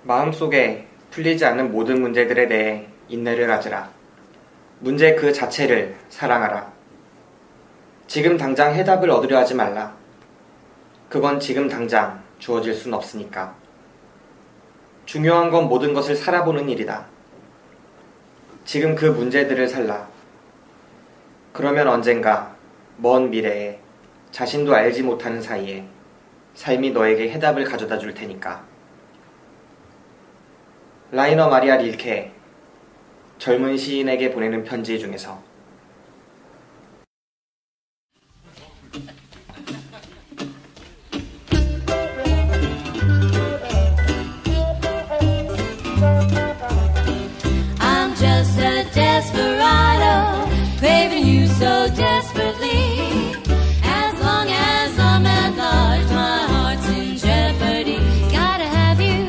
마음속에 풀리지 않는 모든 문제들에 대해 인내를 가지라. 문제 그 자체를 사랑하라. 지금 당장 해답을 얻으려 하지 말라. 그건 지금 당장 주어질 순 없으니까. 중요한 건 모든 것을 살아보는 일이다. 지금 그 문제들을 살라. 그러면 언젠가 먼 미래에 자신도 알지 못하는 사이에 삶이 너에게 해답을 가져다 줄 테니까. 라이너 마리아 릴케, 젊은 시인에게 보내는 편지 중에서. I'm just a desperado, craving you so desperately. As long as I'm at large, my heart's in jeopardy. Gotta have you,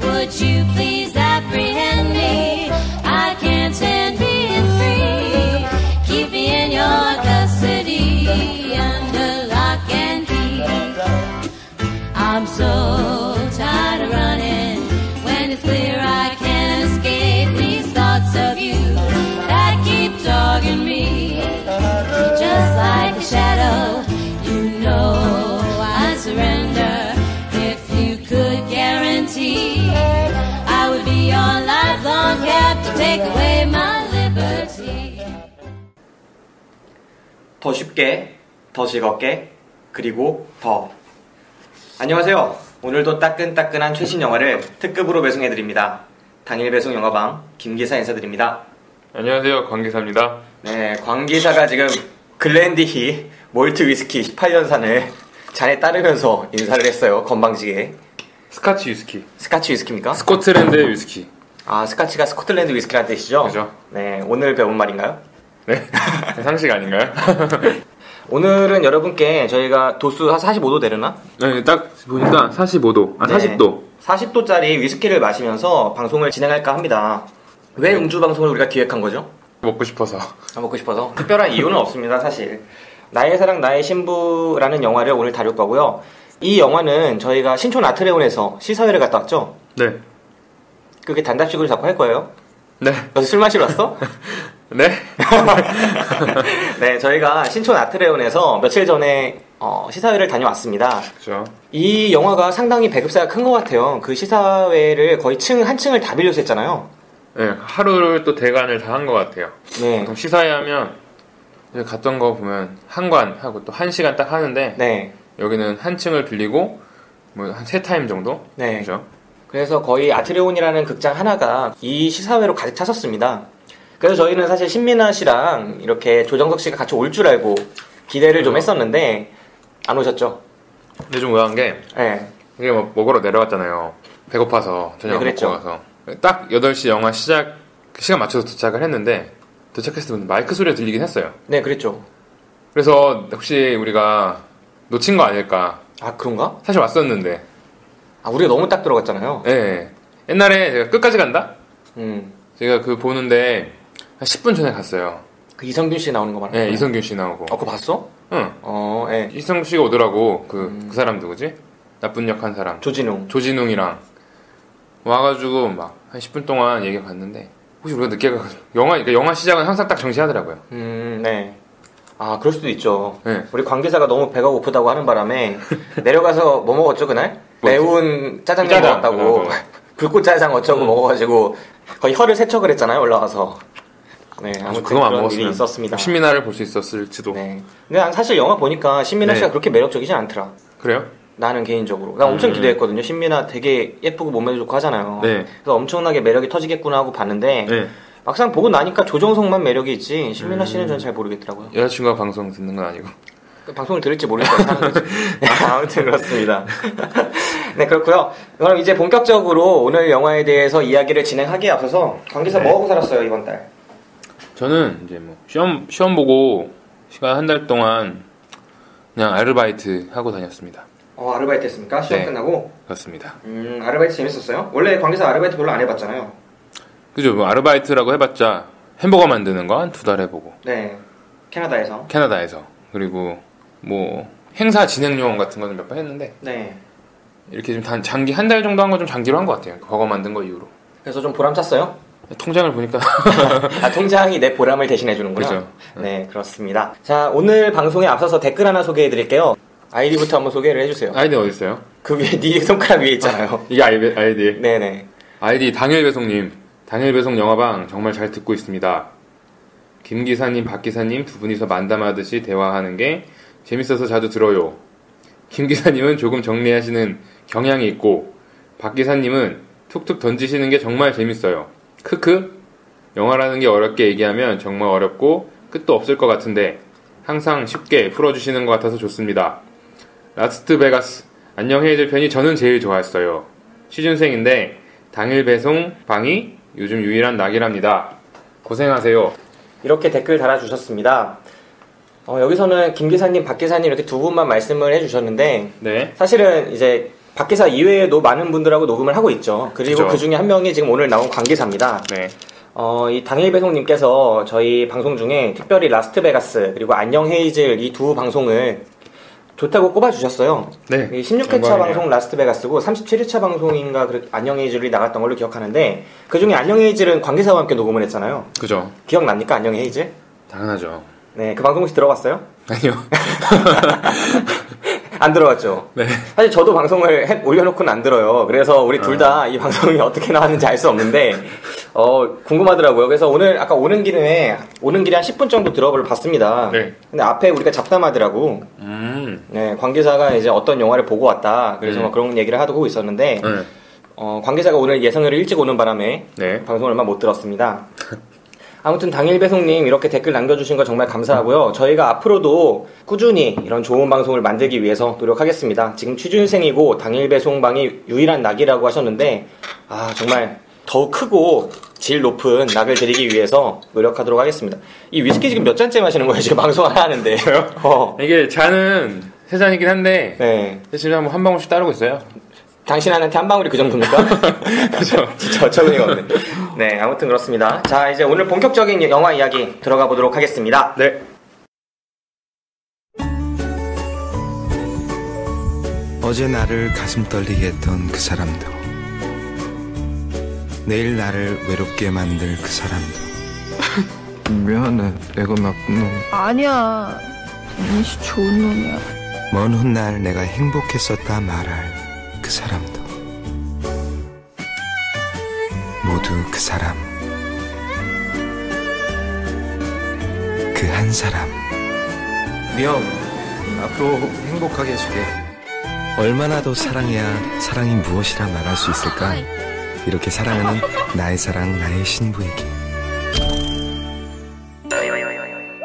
would you please apprehend me? I can't stand being free. Keep me in your custody, under lock and key. I'm so tired of running, when it's clear I can't escape these thoughts of you that keep dogging me. Just like a shadow, you know I surrender. If you could guarantee I would be your lifelong captive, take away my liberty. 더 쉽게, 더 즐겁게, 그리고 더. 안녕하세요. 오늘도 따끈따끈한 최신 영화를 특급으로 배송해드립니다. 당일 배송 영화방 김기사 인사드립니다. 안녕하세요. 광기사입니다. 네, 광기사가 지금 글렌디히 몰트 위스키 18년산을 잔에 따르면서 인사를 했어요. 건방지게. 스카치 위스키. 스카치 위스키입니까? 스코틀랜드 위스키. 아, 스카치가 스코틀랜드 위스키라는 뜻이죠? 그죠. 네, 오늘 배운 말인가요? 네. 상식 아닌가요? 오늘은 여러분께 저희가 도수 한 45도 되려나? 네, 딱 보니까 45도. 아, 네, 40도. 40도짜리 위스키를 마시면서 방송을 진행할까 합니다. 왜 음주 방송을 우리가 기획한 거죠? 먹고 싶어서. 먹고 싶어서. 특별한 이유는 없습니다, 사실. 나의 사랑 나의 신부라는 영화를 오늘 다룰 거고요. 이 영화는 저희가 신촌 아트레온에서 시사회를 갔다 왔죠? 네. 그게 단답식으로 자꾸 할 거예요? 네. 너도 술 마시러 왔어? 네. 네, 저희가 신촌 아트레온에서 며칠 전에 시사회를 다녀왔습니다. 그죠. 이 영화가 상당히 배급사가 큰 것 같아요. 그 시사회를 거의 한 층을 다 빌려서 했잖아요. 네, 하루를 또 대관을 다 한 것 같아요. 네. 보통 시사회 하면 갔던 거 보면 한관 하고 또 1시간 딱 하는데 네. 여기는 한 층을 빌리고 뭐 한 3타임 정도? 네. 그죠? 그래서 거의 아트레온이라는 극장 하나가 이 시사회로 가득 찼었습니다. 그래서 저희는 사실 신민아 씨랑 이렇게 조정석 씨가 같이 올 줄 알고 기대를 좀 했었는데 안 오셨죠? 근데 좀 의아한 게 네. 이게 뭐 먹으러 내려갔잖아요. 배고파서 저녁 네, 먹고 가서 딱 8시 영화 시간 맞춰서 도착을 했는데 도착했을 때 마이크 소리가 들리긴 했어요. 네, 그랬죠. 그래서 혹시 우리가 놓친 거 아닐까. 아, 그런가? 사실 왔었는데. 아, 우리가 너무 딱 들어갔잖아요. 네. 옛날에 제가 끝까지 간다? 음. 제가 그 보는데 한 10분 전에 갔어요. 그 이성균 씨 나오는 거 말하는 네, 거예요? 이성균 씨 나오고. 그거 봤어? 응. 네. 이성균 씨가 오더라고. 그 사람 누구지? 나쁜 역 한 사람. 조진웅이랑 와가지고 막 한 10분 동안 얘기 봤는데 혹시 우리가 늦게 가가지고 영화 시작은 항상 딱 정시하더라고요. 네. 아, 그럴 수도 있죠. 네. 우리 관계자가 너무 배가 고프다고 하는 바람에 내려가서 뭐 먹었죠 그날? 매운 짜장면 먹었다고 불꽃 짜장 어쩌고 먹어가지고 거의 혀를 세척을 했잖아요 올라가서. 네, 아무튼 그거 안 그런 먹었으면 일이 있었습니다. 신민아를 볼 수 있었을지도. 네. 근데 난 사실 영화 보니까 신민아 씨가 그렇게 매력적이지 않더라. 그래요? 나는 개인적으로. 난 엄청 기대했거든요. 신민아 되게 예쁘고 몸매도 좋고 하잖아요. 네. 그래서 엄청나게 매력이 터지겠구나 하고 봤는데 네. 막상 보고 나니까 조정석만 매력이 있지 신민아 씨는 전 잘 모르겠더라고요. 여자친구가 방송 듣는 건 아니고. 방송을 들을지 모르니까 하는 거지. 네, 아무튼 그렇습니다. 네, 그렇고요. 그럼 이제 본격적으로 오늘 영화에 대해서 이야기를 진행하기에 앞서서 관계사 뭐 하고 살았어요 이번 달? 저는 이제 뭐 시험 보고 시간 한 달 동안 그냥 아르바이트 하고 다녔습니다. 아르바이트 했습니까? 시험 네. 끝나고? 그렇습니다. 아르바이트 재밌었어요? 원래 관계사 아르바이트 별로 안 해봤잖아요. 그죠. 뭐 아르바이트라고 해봤자 햄버거 만드는 거 한 2달 해보고. 네. 캐나다에서. 그리고 뭐 행사 진행 요원 같은 거는 몇 번 했는데. 네. 이렇게 좀 장기 한 달 정도 한 거 좀 장기로 한 것 같아요. 버거 만든 거 이후로. 그래서 좀 보람찼어요? 통장을 보니까 아, 통장이 내 보람을 대신해 주는구나. 그렇죠. 네, 그렇습니다. 자, 오늘 방송에 앞서서 댓글 하나 소개해 드릴게요. 아이디부터 한번 소개를 해주세요. 아이디 어디 있어요? 그 위에 네 손가락 위에 있잖아요. 이게 아이디. 네네. 아이디 당일배송님. 당일배송 영화방 정말 잘 듣고 있습니다. 김 기사님, 박 기사님 두 분이서 만담하듯이 대화하는 게 재밌어서 자주 들어요. 김 기사님은 조금 정리하시는 경향이 있고 박 기사님은 툭툭 던지시는 게 정말 재밌어요. 크크. 영화라는 게 어렵게 얘기하면 정말 어렵고 끝도 없을 것 같은데 항상 쉽게 풀어주시는 것 같아서 좋습니다. 라스트 베가스 안녕 헤이즐 편이 저는 제일 좋았어요. 취준생인데 당일 배송 방이 요즘 유일한 낙이랍니다. 고생하세요. 이렇게 댓글 달아주셨습니다. 여기서는 김 기사님, 박 기사님 이렇게 두 분만 말씀을 해주셨는데 네. 사실은 이제 박 기사 이외에도 많은 분들하고 녹음을 하고 있죠. 그리고 그죠. 그 중에 한 명이 지금 오늘 나온 관 기사입니다. 네. 이 당일 배송님께서 저희 방송 중에 특별히 라스트 베가스 그리고 안녕 헤이즐 이 두 방송을 좋다고 꼽아주셨어요. 네. 16회차 영광이네요. 방송 라스트 베가스고 37회차 방송인가 안녕 헤이즐이 나갔던 걸로 기억하는데 그 중에 안녕 헤이즐은 관계사와 함께 녹음을 했잖아요. 그죠. 기억납니까? 안녕 헤이즐? 당연하죠. 네, 그 방송 혹시 들어봤어요? 아니요. 안 들어봤죠? 네. 사실 저도 방송을 올려놓고는 안 들어요. 그래서 우리 둘 다 이 방송이 어떻게 나왔는지 알 수 없는데, 궁금하더라고요. 그래서 오늘, 아까 오는 길에 한 10분 정도 들어볼 봤습니다. 네. 근데 앞에 우리가 잡담하더라고. 네, 관계자가 이제 어떤 영화를 보고 왔다. 그래서 막 그런 얘기를 하고 있었는데, 네. 관계자가 오늘 예상을 일찍 오는 바람에 네. 방송을 얼마 못 들었습니다. 아무튼 당일 배송님 이렇게 댓글 남겨주신 거 정말 감사하고요. 저희가 앞으로도 꾸준히 이런 좋은 방송을 만들기 위해서 노력하겠습니다. 지금 취준생이고 당일 배송방이 유일한 낙이라고 하셨는데 정말 더 크고 질 높은 낙을 드리기 위해서 노력하도록 하겠습니다. 이 위스키 지금 몇 잔째 마시는 거예요? 지금 방송 하나 하는데. 이게 잔은 세 잔이긴 한데 네. 지금 한 방울씩 따르고 있어요. 당신한테 한 방울이 그 정도입니까? 그죠. 진짜 어처구니가 없네. 네, 아무튼 그렇습니다. 자, 이제 오늘 본격적인 영화 이야기 들어가 보도록 하겠습니다. 네. 어제 나를 가슴 떨리게 했던 그 사람도, 내일 나를 외롭게 만들 그 사람도. 미안해, 내가 나쁜 놈. 아니야. 민씨 좋은 놈이야. 먼 훗날 내가 행복했었다 말할 그 사람도. 모두 그 사람. 그 한 사람. 미영, 앞으로 행복하게 해줄게. 얼마나 더 사랑해야 사랑이 무엇이라 말할 수 있을까? 이렇게 사랑하는 나의 사랑, 나의 신부에게.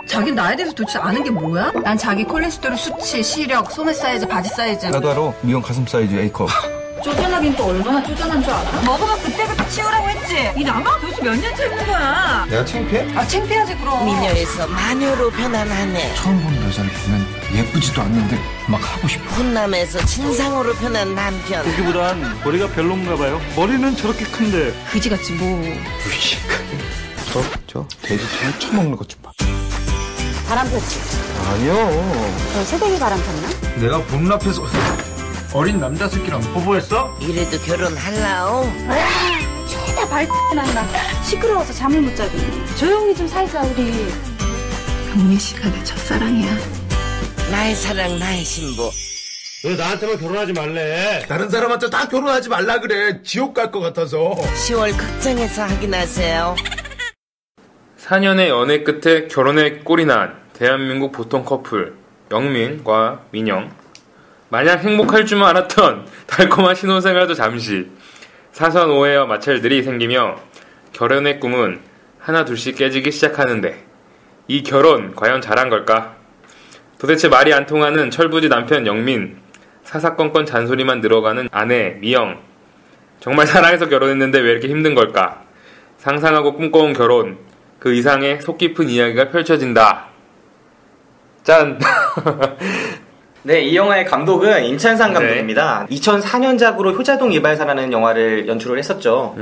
자기 나에 대해서 도대체 아는 게 뭐야? 난 자기 콜레스테롤 수치, 시력, 소매 사이즈, 바지 사이즈. 나도 알아. 미영 가슴 사이즈 A컵. 쪼잔하긴 또 얼마나 쪼잔한 줄 알아? 먹으면 그때부터 치우라고 했지? 이 나만 도대체 몇 년째 있는 거야? 내가 창피해? 창피하지 그럼. 미녀에서 마녀로 변한 처음 보는 여자를 보면 예쁘지도 않는데 막 하고 싶어. 훈남에서 진상으로 변한 남편. 보기보단 머리가 별론가 봐요. 머리는 저렇게 큰데. 그지같이 뭐. 무식. 저 돼지 잘 처먹는 것 좀 봐. 바람 폈지? 아니요. 저 새댁이 바람 폈나? 내가 본 앞에서 어린 남자 새끼랑 뽀뽀했어? 이래도 결혼할라오? 최다 발난다. 시끄러워서 잠을 못 자고. 조용히 좀 살자 우리. 경미 씨가 내 첫사랑이야. 나의 사랑 나의 신부. 왜 나한테만 결혼하지 말래? 다른 사람한테 다 결혼하지 말라 그래. 지옥 갈 것 같아서. 10월 극장에서 확인하세요. 4년의 연애 끝에 결혼에 꼴이 난 대한민국 보통 커플 영민과 민영. 마냥 행복할 줄만 알았던 달콤한 신혼생활도 잠시 사소한 오해와 마찰들이 생기며 결혼의 꿈은 하나 둘씩 깨지기 시작하는데 이 결혼 과연 잘한 걸까? 도대체 말이 안 통하는 철부지 남편 영민, 사사건건 잔소리만 늘어가는 아내 미영. 정말 사랑해서 결혼했는데 왜 이렇게 힘든 걸까? 상상하고 꿈꿔온 결혼, 그 이상의 속 깊은 이야기가 펼쳐진다. 짠! 네, 이 영화의 감독은 임찬상 감독입니다. 2004년작으로 효자동 이발사라는 영화를 연출을 했었죠.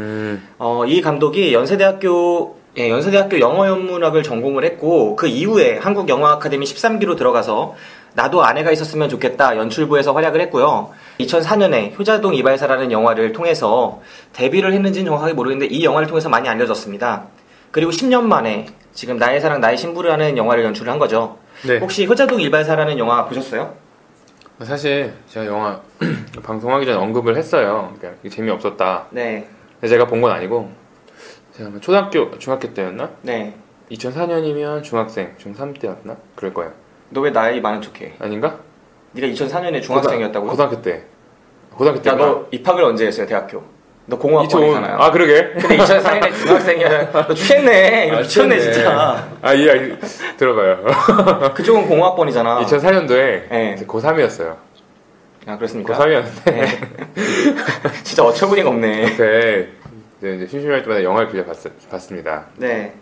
이 감독이 연세대학교 영어연문학을 전공을 했고 그 이후에 한국영화아카데미 13기로 들어가서 나도 아내가 있었으면 좋겠다 연출부에서 활약을 했고요. 2004년에 효자동 이발사라는 영화를 통해서 데뷔를 했는지는 정확하게 모르겠는데 이 영화를 통해서 많이 알려졌습니다. 그리고 10년 만에 지금 나의 사랑 나의 신부라는 영화를 연출을 한 거죠. 네. 혹시 효자동 이발사라는 영화 보셨어요? 사실 제가 영화 방송하기 전에 언급을 했어요. 그러니까 이게 재미없었다. 네. 근데 제가 본 건 아니고 제가 초등학교, 중학교 때였나? 네. 2004년이면 중학생, 중3 때였나? 그럴 거예요. 너 왜 나이 많은 척해? 아닌가? 네가 2004년에 중학생이었다고요? 고등학교 때. 고등학교 때. 야, 너 입학을 언제 했어요, 대학교? 너 공학번이잖아요. 아, 그러게. 근데 2004년에 중학생이야. 너 취했네. 이거 미쳤네, 진짜. 들어봐요. 그쪽은 공학번이잖아. 2004년도에 네. 고3이었어요. 아, 그렇습니까? 고3이었는데. 네. 진짜 어처구니가 없네. 그때 이제 심심할 때마다 영화를 봤습니다. 네.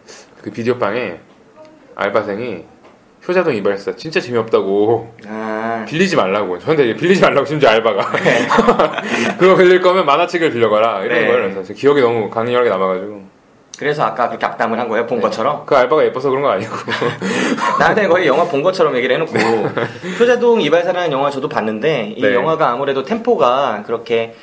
그 비디오방에 알바생이 효자동 이발사 진짜 재미없다고 빌리지 말라고 저한테 빌리지 말라고 심지어 알바가 네. 그거 빌릴 거면 만화책을 빌려가라 이런 네. 거예요. 그래서 기억이 너무 강렬하게 남아가지고 그래서 아까 그렇게 악담을 한 거예요? 본 것처럼? 그 알바가 예뻐서 그런 거 아니고 나한테 거의 영화 본 것처럼 얘기를 해놓고 효자동 이발사라는 영화 저도 봤는데 이 네. 영화가 아무래도 템포가 그렇게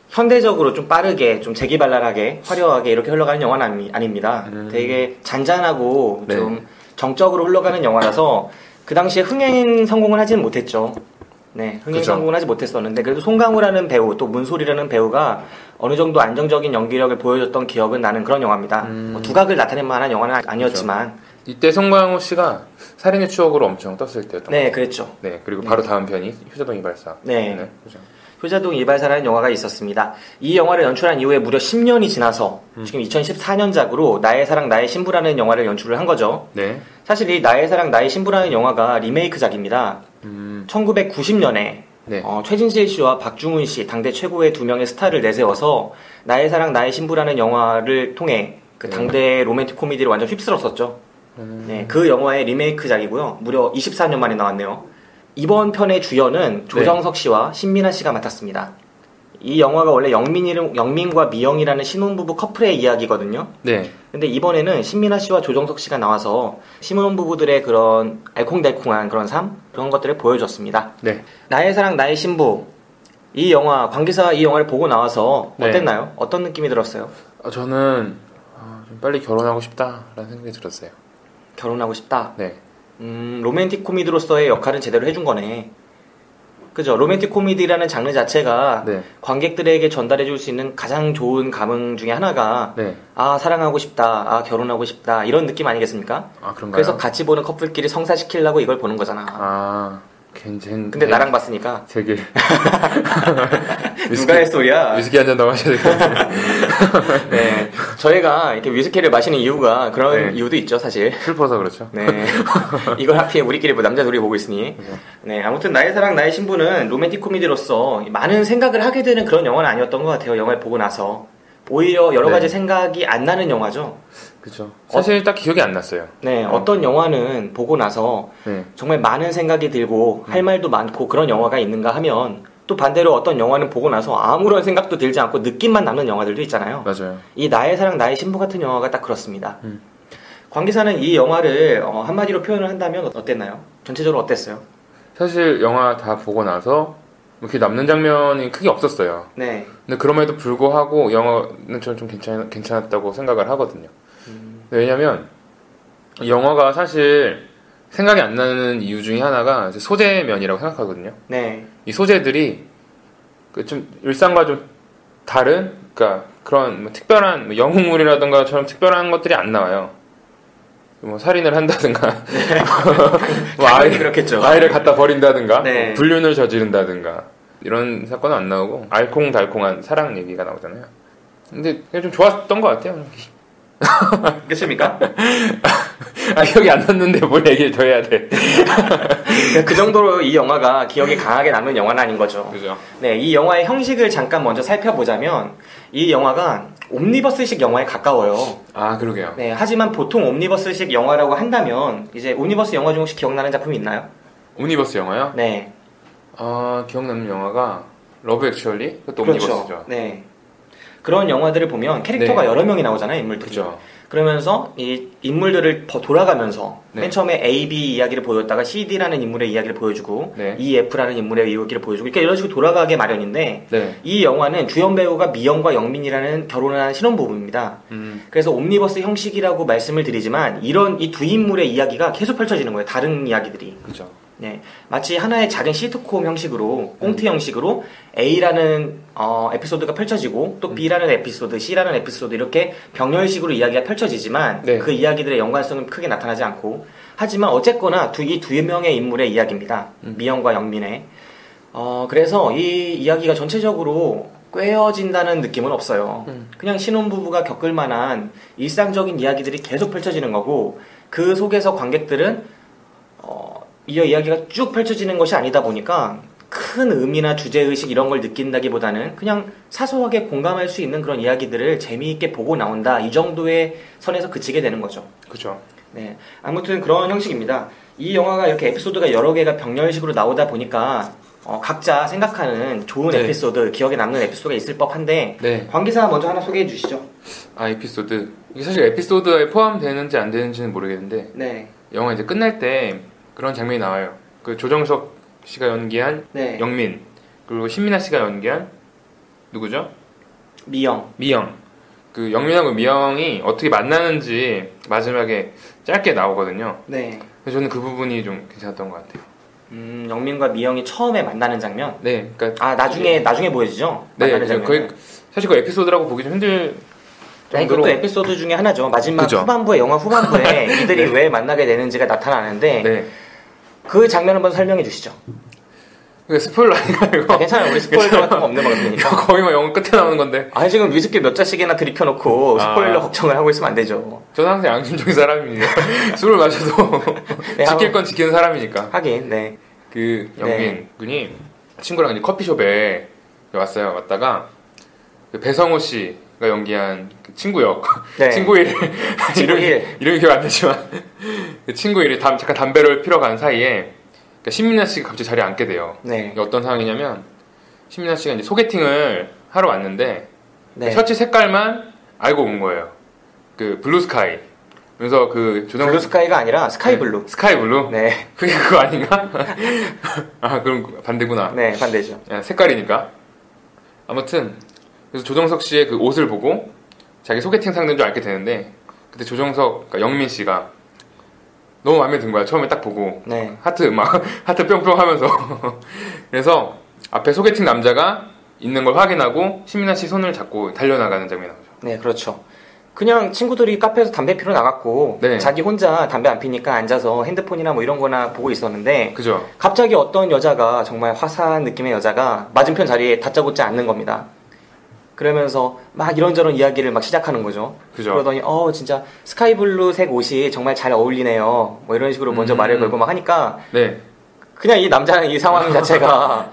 현대적으로 좀 빠르게 좀 재기발랄하게 화려하게 이렇게 흘러가는 영화는 아닙니다. 되게 잔잔하고 네. 좀 정적으로 흘러가는 영화라서 그 당시에 흥행 성공을 하지는 못했죠. 네, 흥행 그쵸. 성공을 하지 못했었는데 그래도 송강호라는 배우 또 문소리라는 배우가 어느 정도 안정적인 연기력을 보여줬던 기억은 나는 그런 영화입니다. 뭐 두각을 나타낼 만한 영화는 아니었지만 이때 송강호 씨가 살인의 추억으로 엄청 떴을 때였던 네, 것 같아요. 그랬죠. 네, 그리고 바로 다음 편이 효자동 이발사. 네. 그죠. 효자동 이발사라는 영화가 있었습니다. 이 영화를 연출한 이후에 무려 10년이 지나서 지금 2014년작으로 나의 사랑 나의 신부라는 영화를 연출을 한 거죠. 네. 사실 이 나의 사랑 나의 신부라는 영화가 리메이크작입니다. 1990년에 네. 최진실 씨와 박중훈 씨 당대 최고의 두 명의 스타를 내세워서 나의 사랑 나의 신부라는 영화를 통해 그 당대 로맨틱 코미디를 완전 휩쓸었었죠. 네, 그 영화의 리메이크작이고요. 무려 24년 만에 나왔네요. 이번 편의 주연은 조정석 씨와 신민아 씨가 맡았습니다. 이 영화가 원래 영민과 미영이라는 신혼부부 커플의 이야기거든요. 네. 근데 이번에는 신민아 씨와 조정석 씨가 나와서 신혼부부들의 그런 알콩달콩한 그런 삶? 그런 것들을 보여줬습니다. 네. 나의 사랑 나의 신부 이 영화 관계사 이 영화를 보고 나와서 네. 어땠나요? 어떤 느낌이 들었어요? 저는 좀 빨리 결혼하고 싶다라는 생각이 들었어요. 결혼하고 싶다? 네. 로맨틱 코미디로서의 역할은 제대로 해준 거네. 그죠? 로맨틱 코미디라는 장르 자체가 네. 관객들에게 전달해줄 수 있는 가장 좋은 감흥 중에 하나가 네. 아 사랑하고 싶다, 아 결혼하고 싶다 이런 느낌 아니겠습니까? 아, 그런가요? 그래서 같이 보는 커플끼리 성사시키려고 이걸 보는 거잖아. 아, 근데 나랑 봤으니까 되게 누가 할 소리야? 위스키 한 잔 더 마셔야 될 것 같아요. 네, 저희가 이렇게 위스키를 마시는 이유가 그런 네. 이유도 있죠, 사실. 슬퍼서 그렇죠. 네, 이걸 하필 우리끼리 남자 둘이 보고 있으니. 네, 아무튼 나의 사랑 나의 신부는 로맨틱 코미디로서 많은 생각을 하게 되는 그런 영화는 아니었던 것 같아요. 영화를 보고 나서 오히려 여러 가지 생각이 안 나는 영화죠. 그렇죠. 사실 딱 기억이 안 났어요. 네, 어떤 영화는 보고 나서 정말 많은 생각이 들고 할 말도 많고 그런 영화가 있는가 하면 또 반대로 어떤 영화는 보고 나서 아무런 생각도 들지 않고 느낌만 남는 영화들도 있잖아요. 맞아요. 이 나의 사랑 나의 신부 같은 영화가 딱 그렇습니다. 관계사는 이 영화를 한마디로 표현을 한다면 어땠나요? 전체적으로 어땠어요? 사실 영화 다 보고 나서 이렇게 남는 장면이 크게 없었어요. 네. 근데 그럼에도 불구하고 영화는 저는 좀 괜찮았다고 생각을 하거든요. 왜냐면 영화가 사실 생각이 안 나는 이유 중에 하나가 이제 소재면이라고 생각하거든요. 네. 이 소재들이 그 좀 일상과 좀 다른, 그러니까 그런 뭐 특별한 뭐 영웅물이라든가처럼 특별한 것들이 안 나와요. 뭐 살인을 한다든가, 뭐 아이를 갖다 버린다든가, 네. 불륜을 저지른다든가 이런 사건은 안 나오고 알콩달콩한 사랑 얘기가 나오잖아요. 근데 그냥 좀 좋았던 것 같아요. 그렇습니까? 기억이 안 났는데 뭘 얘기를 더 해야 돼. 그 정도로 이 영화가 기억에 강하게 남는 영화는 아닌 거죠. 그죠. 네, 이 영화의 형식을 잠깐 먼저 살펴보자면 이 영화가 옴니버스식 영화에 가까워요. 아, 그러게요. 네, 하지만 보통 옴니버스식 영화라고 한다면 이제 옴니버스 영화 중 혹시 기억나는 작품이 있나요? 옴니버스 영화요? 네. 기억나는 영화가 러브 액츄얼리? 그것도 그렇죠. 옴니버스죠. 네. 그런 영화들을 보면 캐릭터가 네. 여러 명이 나오잖아요, 인물들이. 그죠. 그러면서 이 인물들을 돌아가면서 네. 맨 처음에 A, B 이야기를 보였다가 CD라는 인물의 이야기를 보여주고 네. E, F라는 인물의 이야기를 보여주고 그러니까 이런 식으로 돌아가게 마련인데 네. 이 영화는 주연 배우가 미영과 영민이라는 결혼을 한 신혼부부입니다. 그래서 옴니버스 형식이라고 말씀을 드리지만 이런 이 두 인물의 이야기가 계속 펼쳐지는 거예요. 다른 이야기들이. 그죠. 네, 마치 하나의 작은 시트콤 형식으로 꽁트 형식으로 A라는 에피소드가 펼쳐지고 또 B라는 에피소드, C라는 에피소드 이렇게 병렬식으로 이야기가 펼쳐지지만 네. 그 이야기들의 연관성은 크게 나타나지 않고 하지만 어쨌거나 이 두 명의 인물의 이야기입니다. 미영과 영민의. 그래서 이 이야기가 전체적으로 꿰어진다는 느낌은 없어요. 그냥 신혼부부가 겪을 만한 일상적인 이야기들이 계속 펼쳐지는 거고 그 속에서 관객들은 이 이야기가 쭉 펼쳐지는 것이 아니다 보니까 큰 의미나 주제의식 이런 걸 느낀다기보다는 그냥 사소하게 공감할 수 있는 그런 이야기들을 재미있게 보고 나온다 이 정도의 선에서 그치게 되는 거죠. 그죠. 네, 아무튼 그런 형식입니다. 이 영화가 이렇게 에피소드가 여러 개가 병렬식으로 나오다 보니까 각자 생각하는 좋은 네. 에피소드, 기억에 남는 에피소드가 있을 법한데 네. 관기사 먼저 하나 소개해 주시죠. 아, 에피소드. 이게 사실 에피소드에 포함되는지 안 되는지는 모르겠는데 네. 영화 이제 끝날 때 그런 장면이 나와요. 그 조정석 씨가 연기한 네. 영민, 그리고 신민아 씨가 연기한 누구죠? 미영. 그 영민하고 미영이 어떻게 만나는지 마지막에 짧게 나오거든요. 네. 그래서 저는 그 부분이 좀 괜찮았던 것 같아요. 영민과 미영이 처음에 만나는 장면. 네, 그러니까 나중에 보여지죠. 네, 만나는 장면. 거의 사실 그 에피소드라고 보기 좀 힘들 네, 정도로. 그것도 에피소드 중에 하나죠. 마지막 그죠. 영화 후반부에 이들이 왜 만나게 되는지가 나타나는데 네. 그 장면 한번 설명해 주시죠. 스포일러 아닌가 이거? 괜찮아요. 우리 스포일러 같은 거 없는 방송이니까. 거의 뭐 영화 끝에 나오는 건데. 아니 지금 위스키 몇 잔씩이나 들이켜놓고 스포일러 걱정을 하고 있으면 안 되죠. 저는 항상 양심적인 사람입니다. 술을 마셔도 네, 지킬 건 지키는 사람이니까. 하긴, 네. 그 영민 군이 친구랑 이제 커피숍에 왔다가 그 배성호 씨가 연기한 그 친구 역, 네. 친구 일 이름이 기억 안 나지만 그 친구 일이 잠깐 담배를 피러 간 사이에 그러니까 신민아 씨가 갑자기 자리에 앉게 돼요. 네. 이게 어떤 상황이냐면 신민아 씨가 이제 소개팅을 하러 왔는데 네. 셔츠 색깔만 알고 온 거예요. 그 블루 스카이. 그래서 그 블루 스카이가 아니라 스카이 블루. 네, 스카이 블루? 네. 그게 그거 아닌가? 아, 그럼 반대구나. 네, 반대죠. 색깔이니까. 아무튼 그래서 조정석 씨의 그 옷을 보고 자기 소개팅 상대인 줄 알게 되는데 그때 조정석, 그러니까 영민 씨가 너무 마음에 든 거야. 처음에 딱 보고 네. 하트 뿅뿅 하면서 그래서 앞에 소개팅 남자가 있는 걸 확인하고 신민아 씨 손을 잡고 달려나가는 장면이 나오죠. 네, 그렇죠. 그냥 친구들이 카페에서 담배 피러 나갔고 네. 자기 혼자 담배 안 피니까 앉아서 핸드폰이나 뭐 이런 거나 보고 있었는데 그죠. 갑자기 어떤 여자가 정말 화사한 느낌의 여자가 맞은편 자리에 다짜고짜 앉는 겁니다. 그러면서 막 이런저런 이야기를 막 시작하는 거죠. 그죠. 그러더니 진짜 스카이블루색 옷이 정말 잘 어울리네요. 뭐 이런 식으로 먼저 말을 걸고 막 하니까 네. 그냥 이 남자는 이 상황 자체가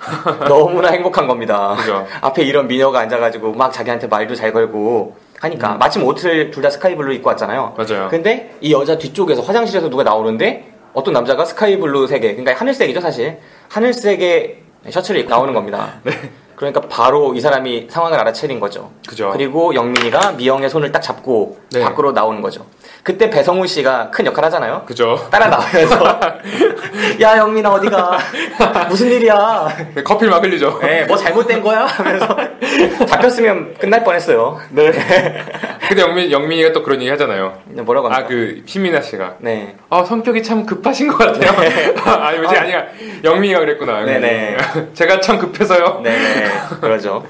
너무나 행복한 겁니다. 그죠. 앞에 이런 미녀가 앉아가지고 막 자기한테 말도 잘 걸고 하니까 마침 옷을 둘 다 스카이블루 입고 왔잖아요. 맞아요. 근데 이 여자 뒤쪽에서 화장실에서 누가 나오는데 어떤 남자가 스카이블루색의 그러니까 하늘색이죠 사실 하늘색의 셔츠를 입고 나오는 겁니다. 네. 그러니까 바로 이 사람이 상황을 알아채린 거죠. 그죠. 그리고 영민이가 미영의 손을 딱 잡고 네. 밖으로 나오는 거죠. 그때 배성우 씨가 큰 역할 하잖아요. 그죠. 따라 나오면서 야 영민아 어디가 무슨 일이야. 네, 커피를 막 흘리죠. 네, 뭐 잘못된 거야 하면서 잡혔으면 끝날 뻔했어요. 네. 근데 영민이가 또 그런 얘기 하잖아요. 네, 뭐라고 합니까? 그 신민아 씨가 네. 성격이 참 급하신 것 같아요. 네. 아니 뭐지 아니야 영민이가 그랬구나. 네네. 제가 참 급해서요. 네, 그러죠.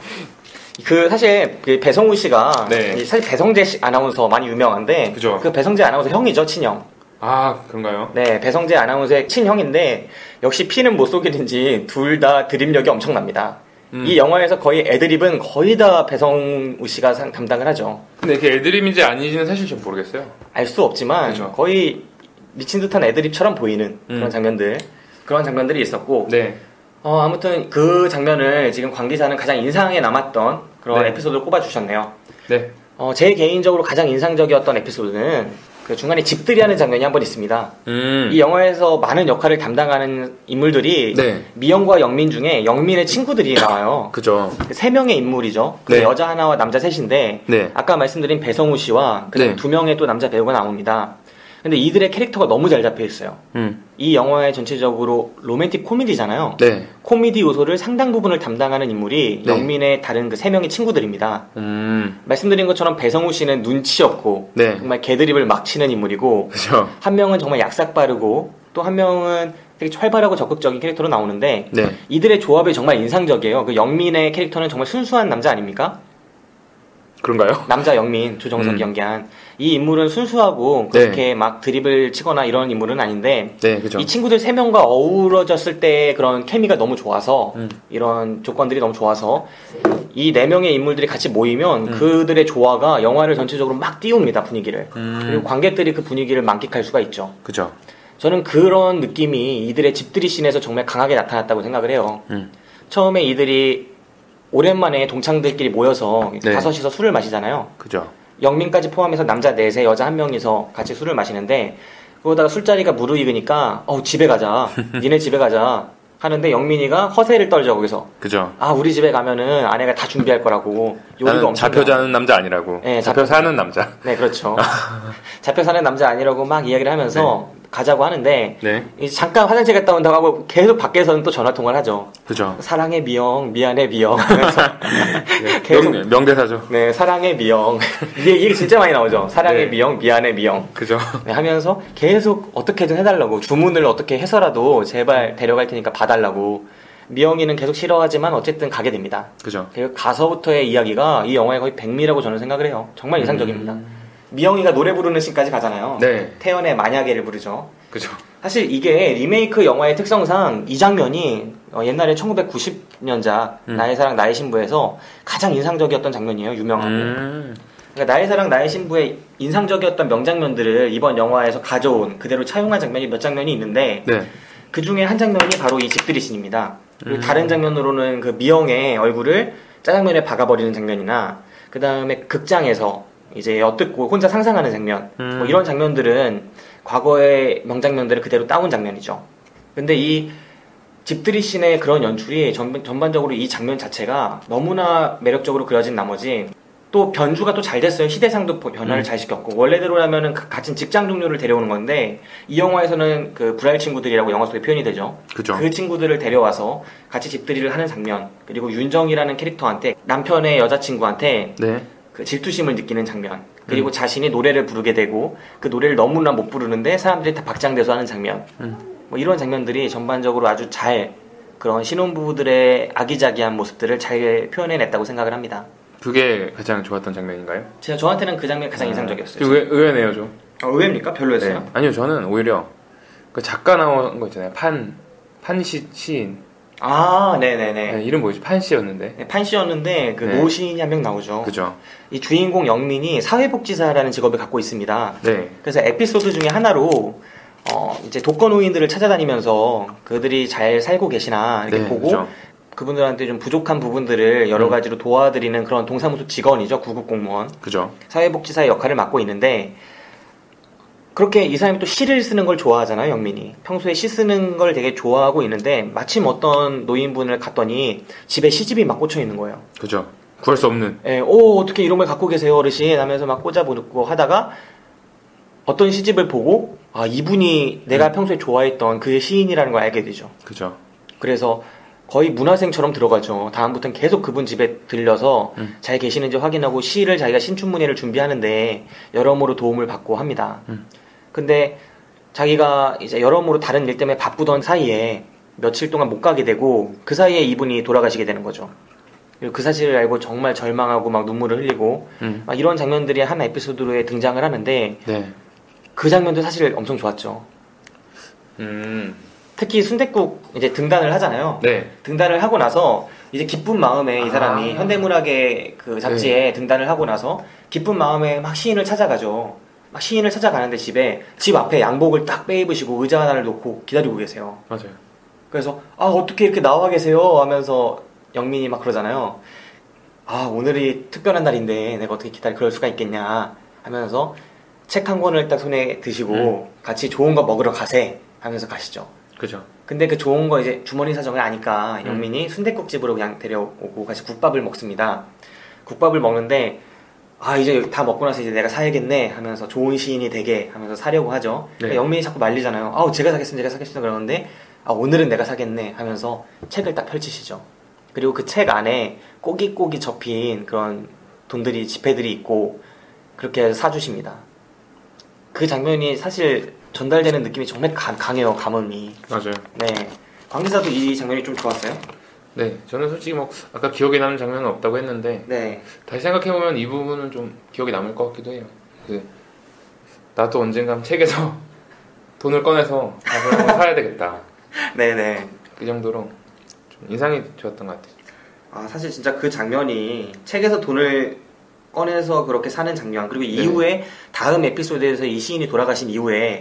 사실 그 배성우 씨가 네. 사실 배성재 아나운서 많이 유명한데 그죠. 그 배성재 아나운서 형이죠, 친형. 아 그런가요? 네, 배성재 아나운서의 친형인데 역시 피는 못 속이는지 둘 다 드립력이 엄청납니다. 이 영화에서 거의 애드립은 거의 다 배성우 씨가 담당을 하죠. 근데 이게 애드립인지 아닌지는 사실 좀 모르겠어요. 알 수 없지만 그죠. 거의 미친 듯한 애드립처럼 보이는 그런 그런 장면들이 있었고 네. 아무튼 그 장면을 지금 관계자는 가장 인상에 남았던 그런 네. 에피소드를 꼽아주셨네요. 네. 제 개인적으로 가장 인상적이었던 에피소드는 그 중간에 집들이 하는 장면이 한 번 있습니다. 이 영화에서 많은 역할을 담당하는 인물들이 네. 미영과 영민 중에 영민의 친구들이 나와요. 그죠. 3명의 인물이죠. 그 네. 여자 하나와 남자 셋인데 네. 아까 말씀드린 배성우 씨와 그다음에 네. 2명의 또 남자 배우가 나옵니다. 근데 이들의 캐릭터가 너무 잘 잡혀 있어요. 이 영화의 전체적으로 로맨틱 코미디잖아요. 네. 코미디 요소를 상당 부분을 담당하는 인물이 네. 영민의 다른 그 3명의 친구들입니다. 말씀드린 것처럼 배성우 씨는 눈치 없고 네. 정말 개드립을 막 치는 인물이고 그죠. 한 명은 정말 약삭 빠르고 또 한 명은 되게 활발하고 적극적인 캐릭터로 나오는데 네. 이들의 조합이 정말 인상적이에요. 그 영민의 캐릭터는 정말 순수한 남자 아닙니까? 그런가요? 남자 영민, 조정석이 연기한 이 인물은 순수하고 그렇게 막 드립을 치거나 이런 인물은 아닌데 네, 그죠. 이 친구들 3명과 어우러졌을 때 그런 케미가 너무 좋아서 이런 조건들이 너무 좋아서 이 4명의 인물들이 같이 모이면 그들의 조화가 영화를 전체적으로 막 띄웁니다, 분위기를. 그리고 관객들이 그 분위기를 만끽할 수가 있죠. 그죠. 저는 그런 느낌이 이들의 집들이 씬에서 정말 강하게 나타났다고 생각을 해요. 처음에 이들이 오랜만에 동창들끼리 모여서 네. 5이서 술을 마시잖아요. 그죠. 영민까지 포함해서 남자 4세, 여자 1명이서 같이 술을 마시는데 그러다가 술자리가 무르익으니까 집에 가자. 니네 집에 가자. 하는데 영민이가 허세를 떨죠, 거기서. 그죠. 우리 집에 가면은 아내가 다 준비할 거라고. 요리도 나는 엄청 잡혀 자는 남자 아니라고. 네, 잡혀 사는 남자. 네, 그렇죠. 잡혀 사는 남자 아니라고 막 이야기를 하면서 가자고 하는데 네. 이제 잠깐 화장실 갔다 온다고 하고 계속 밖에서는 또 전화 통화를 하죠. 그죠. 사랑해 미영, 미안해 미영. 하면서 계속 명대사죠. 네, 사랑해 미영. 이게 얘기 진짜 많이 나오죠. 사랑해 네. 미영, 미안해 미영. 그죠. 네, 하면서 계속 어떻게든 해달라고 주문을 어떻게 해서라도 제발 데려갈 테니까 봐달라고. 미영이는 계속 싫어하지만 어쨌든 가게 됩니다. 그죠. 그리고 가서부터의 이야기가 이 영화의 거의 백미라고 저는 생각을 해요. 정말 인상적입니다. 미영이가 노래 부르는 씬까지 가잖아요. 네. 태연의 만약에를 부르죠. 그죠. 사실 이게 리메이크 영화의 특성상 이 장면이 옛날에 1990년작 나의 사랑 나의 신부에서 가장 인상적이었던 장면이에요. 유명하고. 그러니까 나의 사랑 나의 신부의 인상적이었던 명장면들을 이번 영화에서 가져온 그대로 차용한 장면이 몇 장면이 있는데 네. 그 중에 한 장면이 바로 이 집들이 씬입니다. 그리고 다른 장면으로는 그 미영의 얼굴을 짜장면에 박아버리는 장면이나 그 다음에 극장에서 이제 엿듣고 혼자 상상하는 장면 뭐 이런 장면들은 과거의 명장면들을 그대로 따온 장면이죠. 근데 이 집들이 씬의 그런 연출이 전반적으로 이 장면 자체가 너무나 매력적으로 그려진 나머지 또 변주가 또 잘 됐어요. 시대상도 변화를 잘 시켰고 원래대로라면은 같은 직장 동료를 데려오는 건데 이 영화에서는 그 불알 친구들이라고 영화 속에 표현이 되죠. 그죠. 그 친구들을 데려와서 같이 집들이를 하는 장면 그리고 윤정이라는 캐릭터한테 남편의 여자친구한테 네. 그 질투심을 느끼는 장면 그리고 자신이 노래를 부르게 되고 그 노래를 너무나 못 부르는데 사람들이 다 박장대소 하는 장면 뭐 이런 장면들이 전반적으로 아주 잘 그런 신혼부부들의 아기자기한 모습들을 잘 표현해냈다고 생각을 합니다. 그게 가장 좋았던 장면인가요? 저한테는 그 장면이 가장 인상적이었어요. 의외네요 좀. 의외입니까? 별로였어요? 네. 아니요 저는 오히려 그 작가 나온 거 있잖아요. 시인. 네네네. 네, 이름 뭐였지? 판씨였는데. 네, 판씨였는데 그 네. 노시인이 한 명 나오죠. 그죠. 이 주인공 영민이 사회복지사라는 직업을 갖고 있습니다. 네. 그래서 에피소드 중에 하나로 이제 독거노인들을 찾아다니면서 그들이 잘 살고 계시나 이렇게 네, 보고 그죠. 그분들한테 좀 부족한 부분들을 여러 가지로 도와드리는 그런 동사무소 직원이죠. 구급공무원. 그죠. 사회복지사의 역할을 맡고 있는데 그렇게 이 사람이 또 시를 쓰는 걸 좋아하잖아요, 영민이. 평소에 시 쓰는 걸 되게 좋아하고 있는데 마침 어떤 노인분을 갔더니 집에 시집이 막 꽂혀 있는 거예요. 그죠. 구할 수 없는. 예, 어떻게 이런 걸 갖고 계세요, 어르신? 하면서 막 꽂아보고 하다가 어떤 시집을 보고 이분이 내가 평소에 좋아했던 그 시인이라는 걸 알게 되죠. 그죠. 그래서 거의 문화생처럼 들어가죠. 다음부터는 계속 그분 집에 들려서 잘 계시는지 확인하고 시를 자기가 신춘문예를 준비하는데 여러모로 도움을 받고 합니다. 근데 자기가 이제 여러모로 다른 일 때문에 바쁘던 사이에 며칠 동안 못 가게 되고 그 사이에 이분이 돌아가시게 되는 거죠. 그리고 그 사실을 알고 정말 절망하고 막 눈물을 흘리고 막 이런 장면들이 한 에피소드로에 등장을 하는데 네. 그 장면도 사실 엄청 좋았죠. 특히 순댓국 이제 등단을 하잖아요. 네. 등단을 하고 나서 이제 기쁜 마음에 이 사람이 현대문학의 그 잡지에 등단을 하고 나서 기쁜 마음에 막 시인을 찾아가죠. 막 시인을 찾아가는데 집 앞에 양복을 딱 빼입으시고 의자 하나를 놓고 기다리고 계세요. 맞아요. 그래서 어떻게 이렇게 나와 계세요? 하면서 영민이 막 그러잖아요. 오늘이 특별한 날인데 내가 어떻게 그럴 수가 있겠냐 하면서 책 한 권을 딱 손에 드시고 같이 좋은 거 먹으러 가세 하면서 가시죠. 그죠. 근데 그 좋은 거 이제 주머니 사정을 아니까 영민이 순댓국집으로 그냥 데려오고 같이 국밥을 먹습니다. 국밥을 먹는데 이제 다 먹고 나서 이제 내가 사야겠네 하면서 좋은 시인이 되게 하면서 사려고 하죠. 네. 영민이 자꾸 말리잖아요. 제가 사겠습니다 그러는데 오늘은 내가 사겠네 하면서 책을 딱 펼치시죠. 그리고 그 책 안에 꼬깃꼬깃 접힌 그런 돈들이 지폐들이 있고 그렇게 해서 사주십니다. 그 장면이 사실 전달되는 느낌이 정말 강해요. 감흥이. 맞아요. 네. 관계자도 이 장면이 좀 좋았어요? 네, 저는 솔직히 뭐 아까 기억에 남는 장면은 없다고 했는데 네. 다시 생각해보면 이 부분은 좀 기억에 남을 것 같기도 해요. 나도 언젠가 책에서 돈을 꺼내서 밥을 한번 사야 되겠다. 네네. 그 정도로 좀 인상이 좋았던 것 같아요. 사실 진짜 그 장면이 책에서 돈을 꺼내서 그렇게 사는 장면, 그리고 이후에 다음 에피소드에서 이 시인이 돌아가신 이후에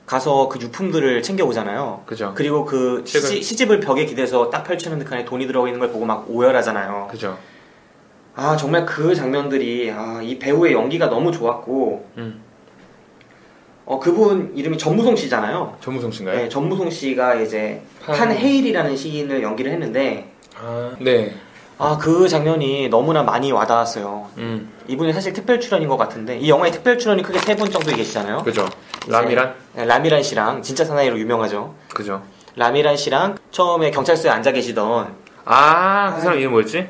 가서 그 유품들을 챙겨오잖아요. 그죠. 그리고 그 시집을 벽에 기대서 딱 펼치는 듯한 돈이 들어가 있는 걸 보고 막 오열하잖아요. 그죠. 정말 그 장면들이 이 배우의 연기가 너무 좋았고 그분 이름이 전무송 씨잖아요. 전무송 씨인가요? 네, 전무송 씨가 이제 판헤일이라는 시인을 연기를 했는데 네. 그 장면이 너무나 많이 와닿았어요. 이분이 사실 특별 출연인 것 같은데 이 영화에 특별 출연이 크게 3분 정도 계시잖아요. 그죠. 라미란? 네, 라미란 씨랑 진짜 사나이로 유명하죠. 그죠. 라미란 씨랑 처음에 경찰서에 앉아 계시던 그 사람 이름 뭐였지?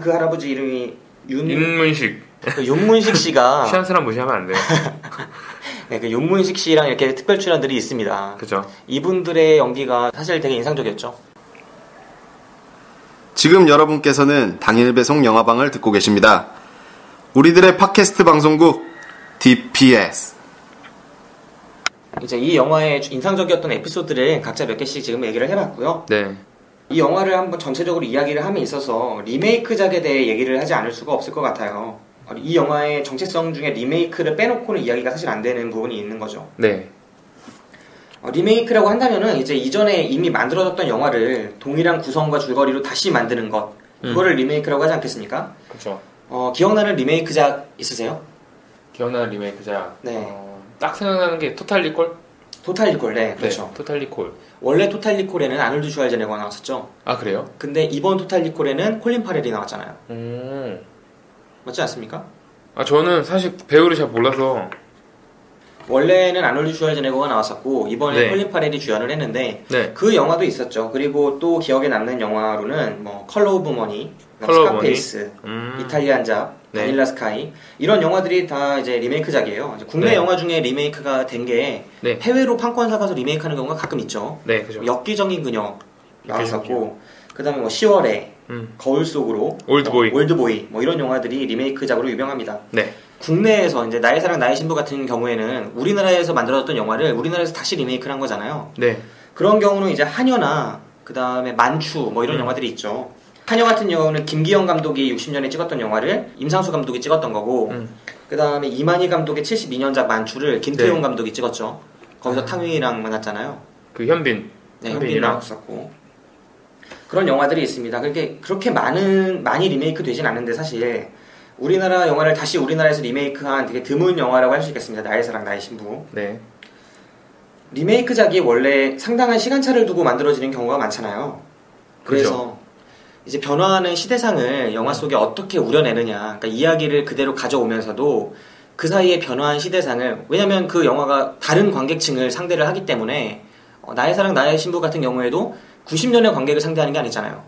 그 할아버지 이름이 윤문식. 윤문식 씨가 취한 사람 무시하면 안 돼요. 네, 그 윤문식 씨랑 이렇게 특별 출연들이 있습니다. 그죠. 이분들의 연기가 사실 되게 인상적이었죠. 지금 여러분께서는 당일 배송 영화방을 듣고 계십니다. 우리들의 팟캐스트 방송국 DPS. 이제 이 영화의 인상적이었던 에피소드를 각자 몇 개씩 지금 얘기를 해봤고요. 네. 이 영화를 한번 전체적으로 이야기를 함에 있어서 리메이크작에 대해 얘기를 하지 않을 수가 없을 것 같아요. 이 영화의 정체성 중에 리메이크를 빼놓고는 이야기가 사실 안 되는 부분이 있는 거죠. 네. 리메이크라고 한다면은 이제 이전에 이미 만들어졌던 영화를 동일한 구성과 줄거리로 다시 만드는 것, 그거를 리메이크라고 하지 않겠습니까? 그렇죠. 기억나는 리메이크작 있으세요? 기억나는 리메이크작? 네. 딱 생각나는 게 토탈 리콜? 토탈 리콜, 네, 그렇죠. 네, 토탈 리콜. 원래 토탈 리콜에는 아놀드 슈왈제네거가 나왔었죠. 그래요? 근데 이번 토탈 리콜에는 콜린 파렐이 나왔잖아요. 맞지 않습니까? 저는 사실 배우를 잘 몰라서. 원래는 아놀드 슈왈제네거가 나왔었고 이번에 콜린 파렐이 주연을 했는데 그 영화도 있었죠. 그리고 또 기억에 남는 영화로는 뭐 컬러 오브 머니, 스카페이스, 이탈리안 잡, 바닐라 스카이 이런 영화들이 다 이제 리메이크작이에요. 이제 국내 영화 중에 리메이크가 된 게 해외로 판권 사가서 리메이크하는 경우가 가끔 있죠. 네, 그죠. 엽기적인 그녀 나왔었고 그다음에 뭐 10월에 거울 속으로 올드보이 뭐 이런 영화들이 리메이크작으로 유명합니다. 네. 국내에서 이제 나의 사랑 나의 신부 같은 경우에는 우리나라에서 만들어졌던 영화를 우리나라에서 다시 리메이크를 한 거잖아요. 네. 그런 경우는 이제 한여나 그 다음에 만추 뭐 이런 영화들이 있죠. 한여 같은 경우는 김기영 감독이 60년에 찍었던 영화를 임상수 감독이 찍었던 거고 그 다음에 이만희 감독의 72년작 만추를 김태용 감독이 찍었죠. 거기서 탕웨이랑 만났잖아요. 그 현빈. 네, 현빈 나왔었고 그런 영화들이 있습니다. 그렇게 많이 리메이크 되진 않는데 사실 우리나라 영화를 다시 우리나라에서 리메이크한 되게 드문 영화라고 할 수 있겠습니다. 나의 사랑 나의 신부. 네. 리메이크작이 원래 상당한 시간차를 두고 만들어지는 경우가 많잖아요. 그래서 이제 변화하는 시대상을 영화 속에 어떻게 우려내느냐, 그러니까 이야기를 그대로 가져오면서도 그 사이에 변화한 시대상을, 왜냐면 그 영화가 다른 관객층을 상대를 하기 때문에 나의 사랑 나의 신부 같은 경우에도 90년의 관객을 상대하는 게 아니잖아요.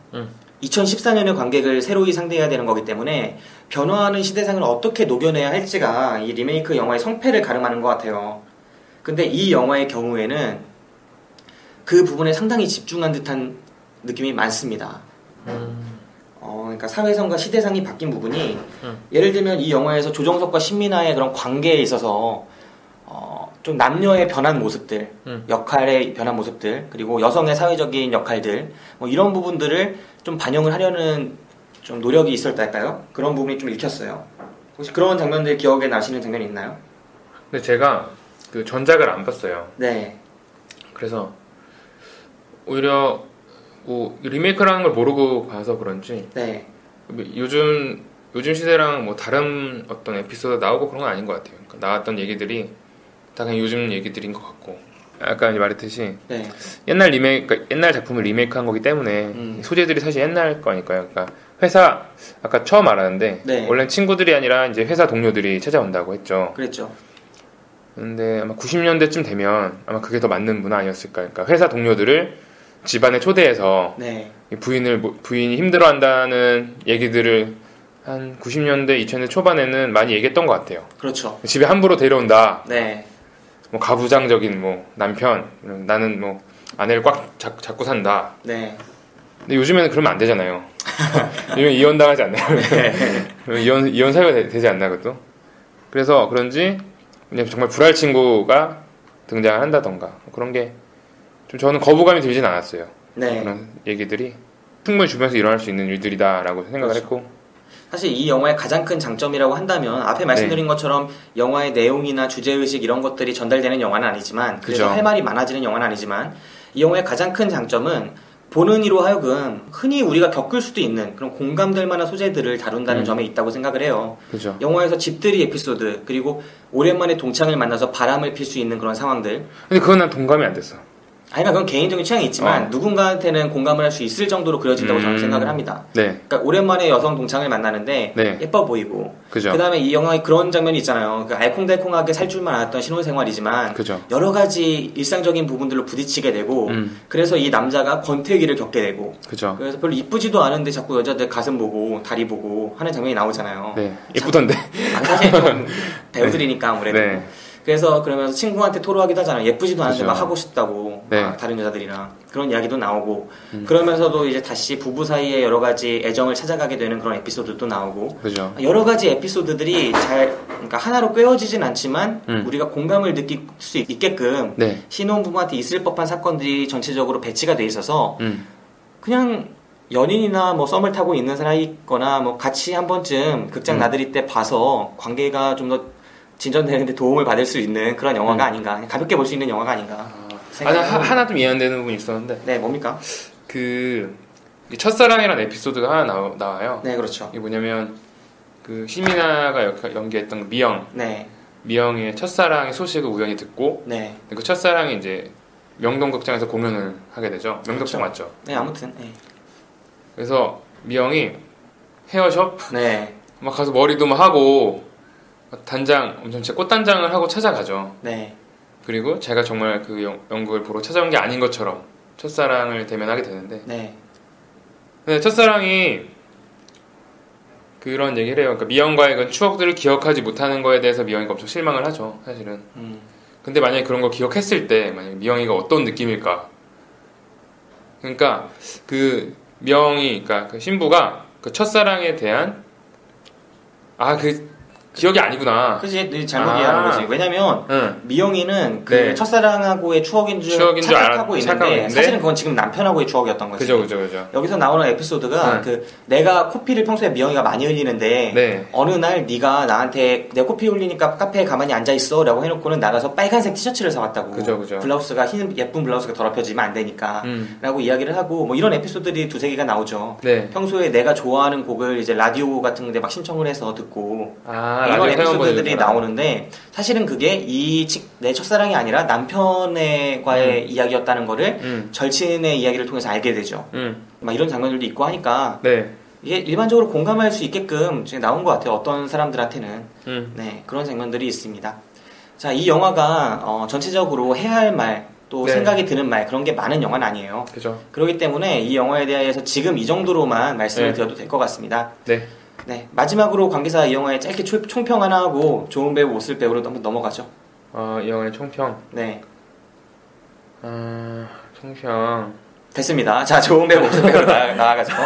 2014년의 관객을 새로이 상대해야 되는 거기 때문에 변화하는 시대상을 어떻게 녹여내야 할지가 이 리메이크 영화의 성패를 가름하는 것 같아요. 근데 이 영화의 경우에는 그 부분에 상당히 집중한 듯한 느낌이 많습니다. 그러니까 사회성과 시대상이 바뀐 부분이 예를 들면 이 영화에서 조정석과 신민아의 그런 관계에 있어서 좀 남녀의 변한 모습들, 역할의 변한 모습들, 그리고 여성의 사회적인 역할들, 뭐 이런 부분들을 좀 반영을 하려는 좀 노력이 있었달까요? 그런 부분이 좀 읽혔어요. 혹시 그런 장면들 기억에 나시는 장면이 있나요? 근데 제가 그 전작을 안 봤어요. 네. 그래서 오히려 뭐 리메이크라는 걸 모르고 봐서 그런지 요즘 요즘 시대랑 뭐 다른 어떤 에피소드 나오고 그런 건 아닌 것 같아요. 그러니까 나왔던 얘기들이 다 그냥 요즘 얘기들인 것 같고, 아까 이제 말했듯이 네. 옛날 그러니까 옛날 작품을 리메이크한 거기 때문에 소재들이 사실 옛날 거니까요. 그러니까 회사 아까 처음 말하는데 네. 원래는 친구들이 아니라 이제 회사 동료들이 찾아온다고 했죠. 그랬죠. 근데 아마 90년대쯤 되면 아마 그게 더 맞는 문화 아니었을까. 그러니까 회사 동료들을 집안에 초대해서 네. 부인이 힘들어한다는 얘기들을 한 90년대 2000년대 초반에는 많이 얘기했던 것 같아요. 그렇죠. 집에 함부로 데려온다. 네. 뭐 가부장적인 뭐 남편, 나는 뭐 아내를 꽉 잡고 산다. 네. 근데 요즘에는 그러면 안 되잖아요. 요즘 이혼당하지 않나요? 네. 이혼 사유가 되지 않나 그것도. 그래서 그런지 그냥 정말 불알 친구가 등장을 한다던가 그런 게 좀 저는 거부감이 들진 않았어요. 네. 그런 얘기들이 충분히 주변에서 일어날 수 있는 일들이다라고 생각을 그렇죠. 했고. 사실 이 영화의 가장 큰 장점이라고 한다면 앞에 말씀드린 것처럼 영화의 내용이나 주제의식 이런 것들이 전달되는 영화는 아니지만 그래서 그죠. 할 말이 많아지는 영화는 아니지만 이 영화의 가장 큰 장점은 보는 이로 하여금 흔히 우리가 겪을 수도 있는 그런 공감될 만한 소재들을 다룬다는 점에 있다고 생각을 해요. 그죠. 영화에서 집들이 에피소드 그리고 오랜만에 동창을 만나서 바람을 필 수 있는 그런 상황들. 근데 그건 난 동감이 안 됐어. 아니, 그건 개인적인 취향이 있지만 누군가한테는 공감을 할 수 있을 정도로 그려진다고 저는 생각을 합니다. 네. 그러니까 오랜만에 여성 동창을 만나는데 네. 예뻐 보이고 그죠. 그다음에 이 영화에 그런 장면이 있잖아요. 그 알콩달콩하게 살 줄만 알았던 신혼생활이지만 그죠. 여러 가지 일상적인 부분들로 부딪히게 되고 그래서 이 남자가 권태기를 겪게 되고 그죠. 그래서 별로 이쁘지도 않은데 자꾸 여자들 가슴 보고 다리 보고 하는 장면이 나오잖아요. 네. 예쁘던데. 사실 좀 배우들이니까 아무래도. 네. 그래서 그러면서 친구한테 토로하기도 하잖아요. 예쁘지도 않은데 그죠. 막 하고 싶다고 네. 다른 여자들이랑 그런 이야기도 나오고 그러면서도 이제 다시 부부 사이에 여러 가지 애정을 찾아가게 되는 그런 에피소드도 나오고 그죠. 여러 가지 에피소드들이 그러니까 하나로 꿰어지진 않지만 우리가 공감을 느낄 수 있게끔 네. 신혼부부한테 있을 법한 사건들이 전체적으로 배치가 돼 있어서 그냥 연인이나 뭐 썸을 타고 있는 사이거나 뭐 같이 한 번쯤 극장 나들이 때 봐서 관계가 좀 더 진전되는데 도움을 받을 수 있는 그런 영화가 아닌가, 가볍게 볼 수 있는 영화가 아닌가. 하나 좀 이해 안 되는 부분이 있었는데. 네, 뭡니까? 그 첫사랑이라는 에피소드가 하나 나와요. 네, 그렇죠. 이게 뭐냐면 그 시미나가 연기했던 미영. 네. 미영의 첫사랑의 소식을 우연히 듣고. 네. 그 첫사랑이 이제 명동극장에서 공연을 하게 되죠. 명동극장 그렇죠. 맞죠? 네, 아무튼. 네. 그래서 미영이 헤어숍 네. 막 가서 머리도 막 하고 단장 엄청 진짜 꽃단장을 하고 찾아가죠. 네. 그리고 제가 정말 그 연극을 보러 찾아온 게 아닌 것처럼 첫사랑을 대면하게 되는데. 네. 근데 첫사랑이 그런 얘기를 해요. 그러니까 미영과의 그 추억들을 기억하지 못하는 거에 대해서 미영이가 엄청 실망을 하죠, 사실은. 근데 만약에 그런 걸 기억했을 때 만약에 미영이가 어떤 느낌일까? 그러니까 그 미영이, 그러니까 그 신부가 그 첫사랑에 대한 기억이 아니구나. 그치, 잘못 이해하는 거지. 왜냐면 미영이는 그 네. 첫사랑하고의 추억인 줄 착각하고 있는데 사실은 그건 지금 남편하고의 추억이었던 거지. 그죠. 여기서 나오는 에피소드가 그 내가 코피를 평소에 미영이가 많이 흘리는데 네. 어느 날 네가 나한테 내 코피 흘리니까 카페에 가만히 앉아 있어라고 해놓고는 나가서 빨간색 티셔츠를 사왔다고. 그죠. 블라우스가 예쁜 블라우스가 더럽혀지면 안 되니까라고 이야기를 하고 뭐 이런 에피소드들이 두세 개가 나오죠. 네. 평소에 내가 좋아하는 곡을 이제 라디오 같은데 막 신청을 해서 듣고. 이런 에피소드들이 나오는데 사실은 그게 내 첫사랑이 아니라 남편과의 이야기였다는 거를 절친의 이야기를 통해서 알게 되죠. 막 이런 장면들도 있고 하니까 네. 이게 일반적으로 공감할 수 있게끔 나온 것 같아요. 어떤 사람들한테는. 네, 그런 장면들이 있습니다. 자, 이 영화가 전체적으로 해야 할 말, 또 네. 생각이 드는 말 그런 게 많은 영화는 아니에요. 그죠. 그렇기 때문에 이 영화에 대해서 지금 이 정도로만 말씀을 네. 드려도 될 것 같습니다. 네. 네, 마지막으로 관계사 이 영화에 짧게 총평 하나 하고 좋은 배우, 못쓸 배우로 한번 넘어가죠. 이 영화의 총평. 네. 총평. 됐습니다. 자, 좋은 배우, 못쓸 배우로 나와가지고.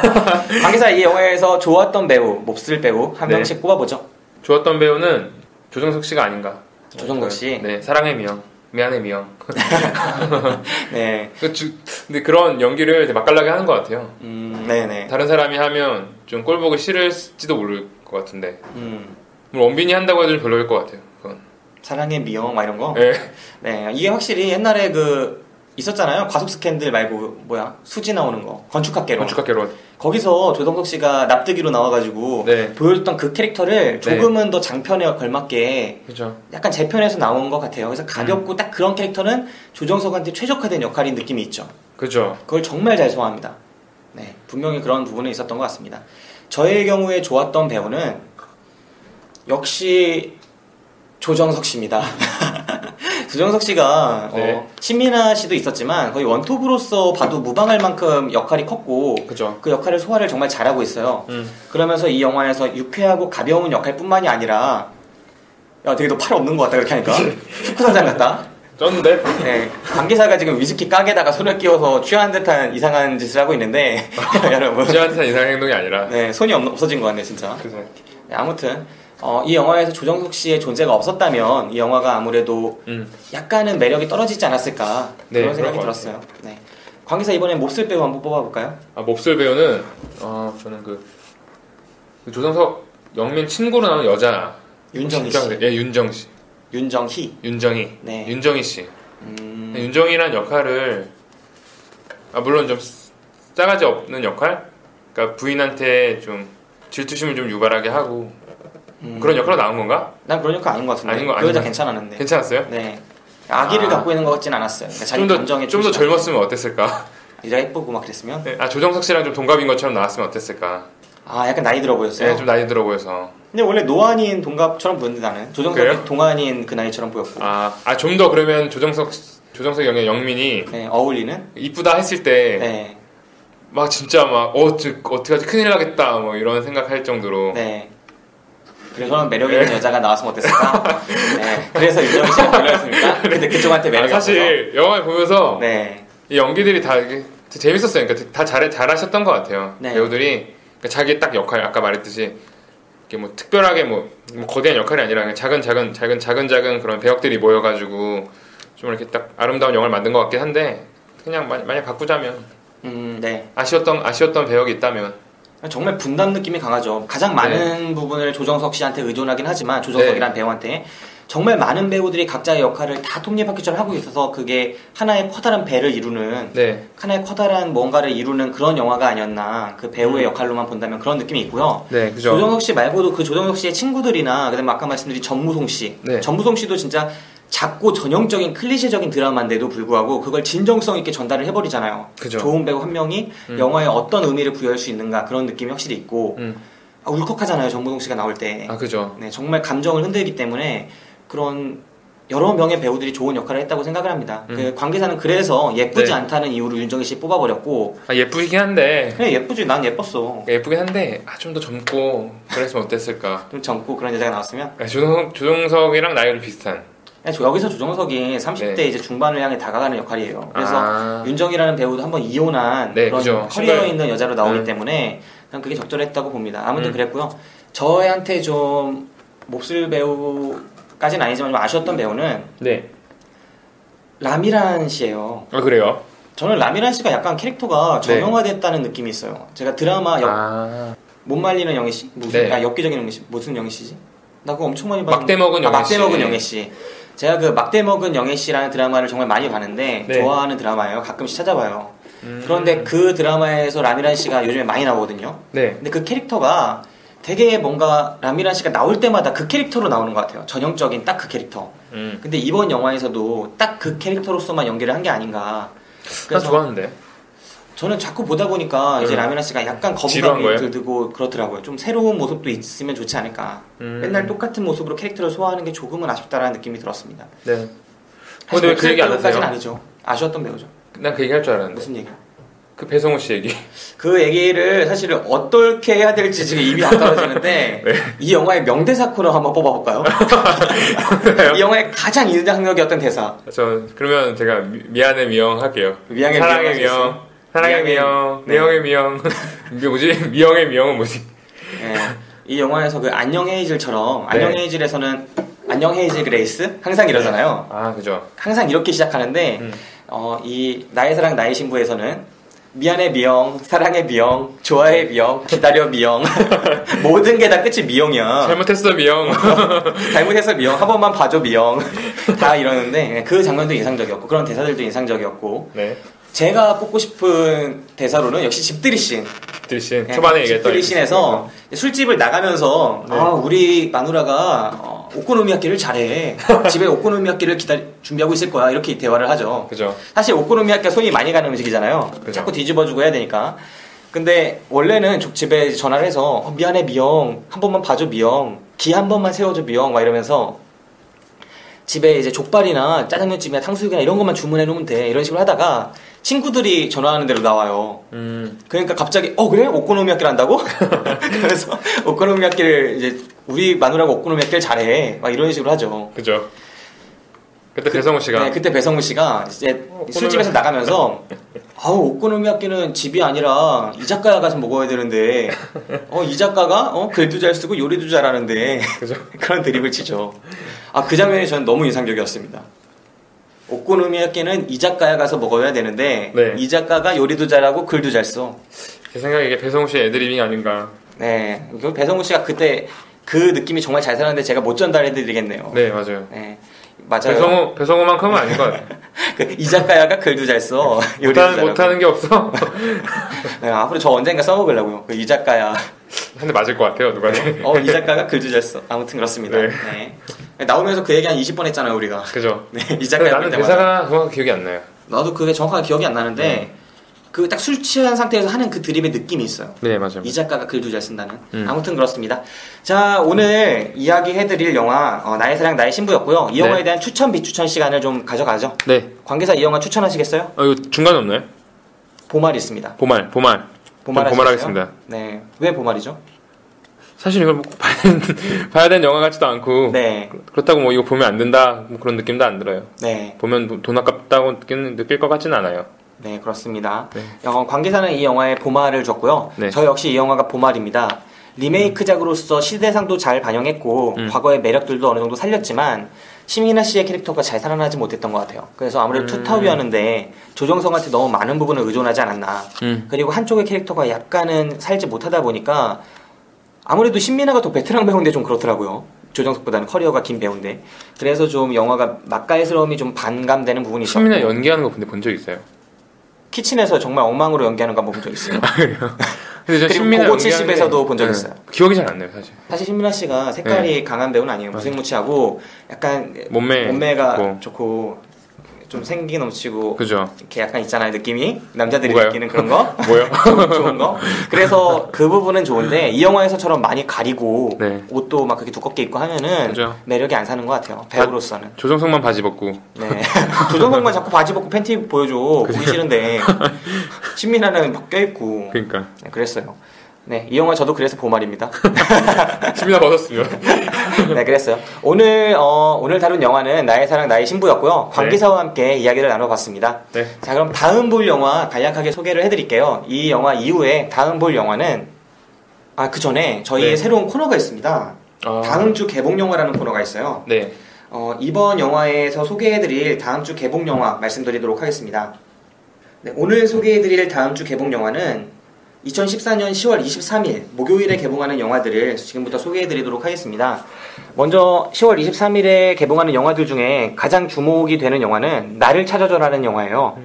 관계사 이 영화에서 좋았던 배우, 못쓸 배우 한 명씩 뽑아보죠. 좋았던 배우는 조정석 씨가 아닌가. 조정석 씨? 네, 사랑의 미영. 미안해 미영. 네. 근데 그런 연기를 되게 맛깔나게 하는 것 같아요. 네네. 다른 사람이 하면 좀 꼴 보기 싫을지도 모를 것 같은데. 물론 원빈이 한다고 해도 별로일 것 같아요. 그건. 사랑의 미영 막 이런 거. 네. 네. 이게 확실히 옛날에 그 있었잖아요. 과속 스캔들 말고 수지 나오는 거 건축학개론. 건축학개론. 거기서 조정석 씨가 납득이로 나와가지고 네. 보여줬던 그 캐릭터를 조금은 더 장편에 걸맞게 그죠. 약간 제 편에서 나온 것 같아요. 그래서 가볍고 딱 그런 캐릭터는 조정석한테 최적화된 역할인 느낌이 있죠. 그죠. 그걸 정말 잘 소화합니다. 네, 분명히 그런 부분이 있었던 것 같습니다. 저의 경우에 좋았던 배우는 역시 조정석 씨입니다. 조정석 씨가 신민아 씨도 있었지만 거의 원톱으로서 봐도 무방할 만큼 역할이 컸고 그죠. 그 역할을 소화를 정말 잘하고 있어요. 그러면서 이 영화에서 유쾌하고 가벼운 역할뿐만이 아니라 야 되게 너 팔 없는 것 같다 그렇게 하니까 축구선장 같다. 쩐데? 네, 관계사가 지금 위스키 깍에다가 손을 끼워서 취한 듯한 이상한 짓을 하고 있는데 여러분 취한 듯한 이상한 행동이 아니라 네, 손이 없어진 것 같네 진짜. 그죠. 네, 아무튼 이 영화에서 조정석 씨의 존재가 없었다면 이 영화가 아무래도 약간은 매력이 떨어지지 않았을까 그런 생각이 들었어요. 네. 관계사 이번엔 몹쓸 배우 한번 뽑아볼까요? 몹쓸 배우는 저는 그 조정석 영민 친구로 나오는 여자 윤정희 씨. 예, 윤정 씨. 윤정희. 네. 윤정희 씨. 윤정희란 역할을 물론 좀 싸가지 없는 역할. 그러니까 부인한테 좀 질투심을 좀 유발하게 하고. 그런 역할로 나온 건가? 난 그런 역할 아닌 것 같은데. 그 여자 괜찮았는데. 괜찮았어요? 네. 아기를 갖고 있는 것 같진 않았어요. 그러니까 자기 감정에 좀 더 젊었으면 어땠을까? 여자가 예쁘고 막 그랬으면? 네. 조정석 씨랑 좀 동갑인 것처럼 나왔으면 어땠을까? 약간 나이 들어 보였어요? 네, 좀 나이 들어 보여서. 근데 원래 노안인 동갑처럼 보였는데 나는. 조정석이 동안인 그 나이처럼 보였고. 좀 더 그러면 조정석 영민이. 네, 어울리는? 이쁘다 했을 때. 네. 막 진짜 막, 어떡하지 큰일 나겠다. 뭐 이런 생각할 정도로. 네. 그래서 매력 있는 여자가 나왔으면 어땠을까? 네. 그래서 윤정희 씨가 별로였습니까? 근데 그쪽한테 매력이 사실 없어서. 영화를 보면서 네. 이 연기들이 다 재밌었어요. 그러니까 다 잘하셨던 것 같아요. 네. 배우들이 그러니까 자기 딱 역할 아까 말했듯이 이게 뭐 특별하게 뭐 거대한 역할이 아니라 그냥 작은 그런 배역들이 모여가지고 좀 이렇게 딱 아름다운 영화를 만든 것 같긴 한데 그냥 만약 바꾸자면 네. 아쉬웠던 배역이 있다면. 정말 분담 느낌이 강하죠. 가장 많은 부분을 조정석 씨한테 의존하긴 하지만 조정석이란 배우한테 정말 많은 배우들이 각자의 역할을 다 톱니바퀴처럼 하고 있어서 그게 하나의 커다란 배를 이루는 하나의 커다란 뭔가를 이루는 그런 영화가 아니었나. 그 배우의 역할로만 본다면 그런 느낌이 있고요. 네, 그죠. 조정석 씨 말고도 그 조정석 씨의 친구들이나 그다음에 아까 말씀드린 전무송 씨. 전무송 씨도 진짜 작고 전형적인 클리셰적인 드라마인데도 불구하고 그걸 진정성 있게 전달을 해버리잖아요. 그죠. 좋은 배우 한 명이 영화에 어떤 의미를 부여할 수 있는가 그런 느낌이 확실히 있고 울컥하잖아요. 정무동 씨가 나올 때. 그죠. 네, 정말 감정을 흔들기 때문에 그런 여러 명의 배우들이 좋은 역할을 했다고 생각을 합니다. 그 관계사는 그래서 예쁘지 않다는 이유로 윤정희 씨 뽑아버렸고. 예쁘긴 한데. 그래 예쁘지. 난 예뻤어. 예쁘긴 한데 좀 더 젊고 그랬으면 어땠을까. 좀 젊고 그런 여자가 나왔으면. 조정석이랑 나이로 비슷한. 여기서 조정석이 30대 이제 중반을 향해 다가가는 역할이에요. 그래서 윤정이라는 배우도 한번 이혼한 그런 그죠. 커리어 있는 여자로 나오기 때문에 난 그게 적절했다고 봅니다. 아무튼 그랬고요. 저한테 좀 몹쓸 배우까지는 아니지만 좀 아쉬웠던 배우는 라미란 씨예요. 그래요? 저는 라미란 씨가 약간 캐릭터가 정형화됐다는 느낌이 있어요. 제가 드라마 못 말리는 영애 씨? 엽기적인 영애 씨? 무슨 영애 씨지? 나 그거 엄청 많이 봤는데. 막대 먹은 영애 씨. 제가 그 막대 먹은 영애 씨라는 드라마를 정말 많이 봤는데 좋아하는 드라마예요. 가끔씩 찾아봐요. 그런데 그 드라마에서 라미란 씨가 요즘에 많이 나오거든요. 근데 그 캐릭터가 되게 뭔가 라미란 씨가 나올 때마다 그 캐릭터로 나오는 것 같아요. 전형적인 딱 그 캐릭터. 근데 이번 영화에서도 딱 그 캐릭터로서만 연기를 한 게 아닌가. 난 좋아하는데. 저는 자꾸 보다 보니까 이제 라미란 씨가 약간 거부감이 들고 그렇더라고요. 좀 새로운 모습도 있으면 좋지 않을까. 맨날 똑같은 모습으로 캐릭터를 소화하는 게 조금은 아쉽다라는 느낌이 들었습니다. 네. 근데 왜 그 얘기 안 하세요? 배우까지는 아니죠. 아쉬웠던 배우죠. 난 그 얘기 할 줄 알았는데. 무슨 얘기? 그 배성우 씨 얘기. 그 얘기를 사실 어떻게 해야 될지 지금 입이 안 떨어지는데 이 영화의 명대사 코너 한번 뽑아볼까요? 이 영화의 가장 인상적이었던 대사. 그러면 제가 미안해 미영 할게요. 사랑해 미영. 사랑의 미영, 미영의 미영. 뭐지? 미영의 미영은 뭐지? 이 영화에서 그 안녕 헤이즐처럼 안녕 헤이즐에서는 안녕 헤이즐 그레이스 항상 이러잖아요. 그죠. 항상 이렇게 시작하는데 이 나의 사랑 나의 신부에서는 미안해 미영, 사랑해 미영, 좋아해 미영, 기다려 미영. 모든 게 다 끝이 미영이야. 잘못했어 미영. 잘못했어 미영. 한 번만 봐줘 미영. 다 이러는데 그 장면도 인상적이었고 그런 대사들도 인상적이었고. 네. 제가 뽑고 싶은 대사로는 역시 집들이 씬. 집들이 초반에 얘기했던 집들이 씬에서 술집을 나가면서 네. 우리 마누라가 오코노미야끼를 잘해. 집에 오코노미야끼를 준비하고 있을 거야. 이렇게 대화를 하죠. 그죠. 사실 오코노미야끼가 손이 많이 가는 음식이잖아요. 그죠. 자꾸 뒤집어주고 해야 되니까. 근데 원래는 집에 전화를 해서 미안해 미영, 한 번만 봐줘 미영, 기 한 번만 세워줘 미영, 막 이러면서 집에 이제 족발이나 짜장면집이나 탕수육이나 이런 것만 주문해 놓으면 돼. 이런 식으로 하다가 친구들이 전화하는 대로 나와요. 그러니까 갑자기 그래? 오코노미야끼를 한다고? 그래서 오코노미야끼를 이제 우리 마누라가 오코노미야끼를 잘해. 막 이런 식으로 하죠. 그죠. 그때 배성우 씨가 네, 그때 배성우 씨가 이제 술집에서 나가면서 오코노미야끼는 집이 아니라 이자카야 가서 먹어야 되는데 이자카가 글도 잘 쓰고 요리도 잘하는데 그죠. 그런 드립을 치죠. 그 장면이 저는 너무 인상적이었습니다. 오코노미야끼는 이자카야 가서 먹어야 되는데 네. 이자카가 요리도 잘하고 글도 잘 써. 제 생각에 이게 배성우 씨의 애드리빙이 아닌가. 네, 배성우 씨가 그때 그 느낌이 정말 잘 살았는데 제가 못 전달해드리겠네요. 네, 맞아요. 네, 맞아요. 배성우만큼은 아닌 것 같아요. 이자카야가 글도 잘 써. 요리도 잘하고. 못하는 게 없어. 네, 앞으로 저 언젠가 써먹으려고요. 그 이자카야. 한 대 맞을 것 같아요, 누가. 이자카가 글도 잘 써. 아무튼 그렇습니다. 네. 네. 나오면서 그 얘기 한 20번 했잖아요, 우리가. 그죠. 네, 이자카야. 나는 대사가 정확하게 기억이 안 나요. 나도 그게 정확하게 기억이 안 나는데, 그 딱 술 취한 상태에서 하는 그 드립의 느낌이 있어요. 네, 맞아요. 이 작가가 글도 잘 쓴다는. 아무튼 그렇습니다. 자, 오늘 이야기해드릴 영화 나의 사랑 나의 신부였고요. 이 영화에 대한 추천 비추천 시간을 좀 가져가죠. 네. 관계사 이 영화 추천하시겠어요? 이거 중간에 없나요? 보말 있습니다. 보말 하겠습니다. 네. 왜 보말이죠? 사실 이걸 봐야 되는 영화 같지도 않고. 네. 그렇다고 뭐 이거 보면 안 된다 뭐 그런 느낌도 안 들어요. 네. 보면 돈 아깝다고 느낄 것 같지는 않아요. 네, 그렇습니다. 네. 관계사는 이 영화에 보말을 줬고요. 네. 저 역시 이 영화가 보말입니다. 리메이크작으로서 시대상도 잘 반영했고 과거의 매력들도 어느 정도 살렸지만 심희나 씨의 캐릭터가 잘 살아나지 못했던 것 같아요. 그래서 아무래도 투탑이었는데 조정석한테 너무 많은 부분을 의존하지 않았나. 그리고 한쪽의 캐릭터가 약간은 살지 못하다 보니까 아무래도 신민아가 더 베테랑 배우인데 좀 그렇더라고요. 조정석보다는 커리어가 긴 배우인데. 그래서 좀 영화가 맛깔스러움이 좀 반감되는 부분이 있었고. 신민아 연기하는 거 근데 본 적 있어요? 키친에서 정말 엉망으로 연기하는 거 한번 본 적 있어요. 그래요? 근데 저 그리고 신민아 고고 70에서도 본 적 있어요. 기억이 잘 안 나요, 사실. 사실 신민아 씨가 색깔이 강한 배우는 아니에요. 무색무취하고 약간 몸매가 좋고 좀 생기 넘치고 그죠. 이렇게 약간 있잖아요, 느낌이. 남자들이 뭐가요? 느끼는 그런 거. 뭐요? 좋은 거. 그래서 그 부분은 좋은데 이 영화에서처럼 많이 가리고 옷도 막 그렇게 두껍게 입고 하면은 그죠. 매력이 안 사는 것 같아요. 배우로서는. 조정석만 바지 벗고. 네. 조정석만 자꾸 바지 벗고 팬티 보여줘. 보기 싫은데 신민아는 막 껴입고. 그러니까. 네, 그랬어요. 네, 이 영화 저도 그래서 보말입니다. 신민아 벗었으면. 네, 그랬어요. 오늘 다룬 영화는 나의 사랑 나의 신부였고요. 관계사와 함께 이야기를 나눠봤습니다. 네. 자, 그럼 다음 볼 영화 간략하게 소개를 해드릴게요. 이 영화 이후에 다음 볼 영화는 그 전에 저희의 새로운 코너가 있습니다. 다음 주 개봉 영화라는 코너가 있어요. 네. 이번 영화에서 소개해드릴 다음 주 개봉 영화 말씀드리도록 하겠습니다. 네, 오늘 소개해드릴 다음 주 개봉 영화는 2014년 10월 23일 목요일에 개봉하는 영화들을 지금부터 소개해드리도록 하겠습니다. 먼저 10월 23일에 개봉하는 영화들 중에 가장 주목이 되는 영화는 나를 찾아줘라는 영화예요.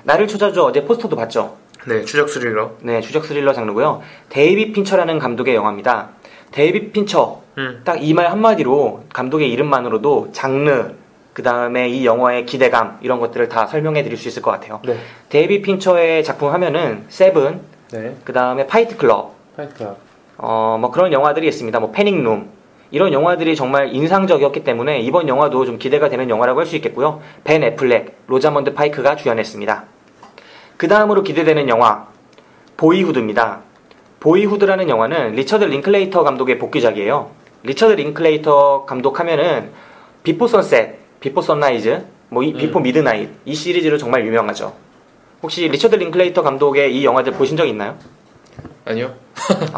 나를 찾아줘, 어제 포스터도 봤죠? 네, 추적 스릴러. 네, 추적 스릴러 장르고요. 데이빗 핀처라는 감독의 영화입니다. 데이빗 핀처, 딱 이 말 한마디로 감독의 이름만으로도 장르, 그 다음에 이 영화의 기대감 이런 것들을 다 설명해 드릴 수 있을 것 같아요. 네. 데이빗 핀처의 작품 하면은 세븐, 네. 그 다음에 파이트 클럽. 뭐 그런 영화들이 있습니다. 뭐 패닉룸. 이런 영화들이 정말 인상적이었기 때문에 이번 영화도 좀 기대가 되는 영화라고 할 수 있겠고요. 벤 애플렉, 로자먼드 파이크가 주연했습니다. 그 다음으로 기대되는 영화, 보이후드입니다. 보이후드라는 영화는 리처드 링클레이터 감독의 복귀작이에요. 리처드 링클레이터 감독하면은 비포 선셋, 비포 선라이즈, 비포 미드나잇 이 시리즈로 정말 유명하죠. 혹시 리처드 링클레이터 감독의 이 영화들 보신 적 있나요? 아니요.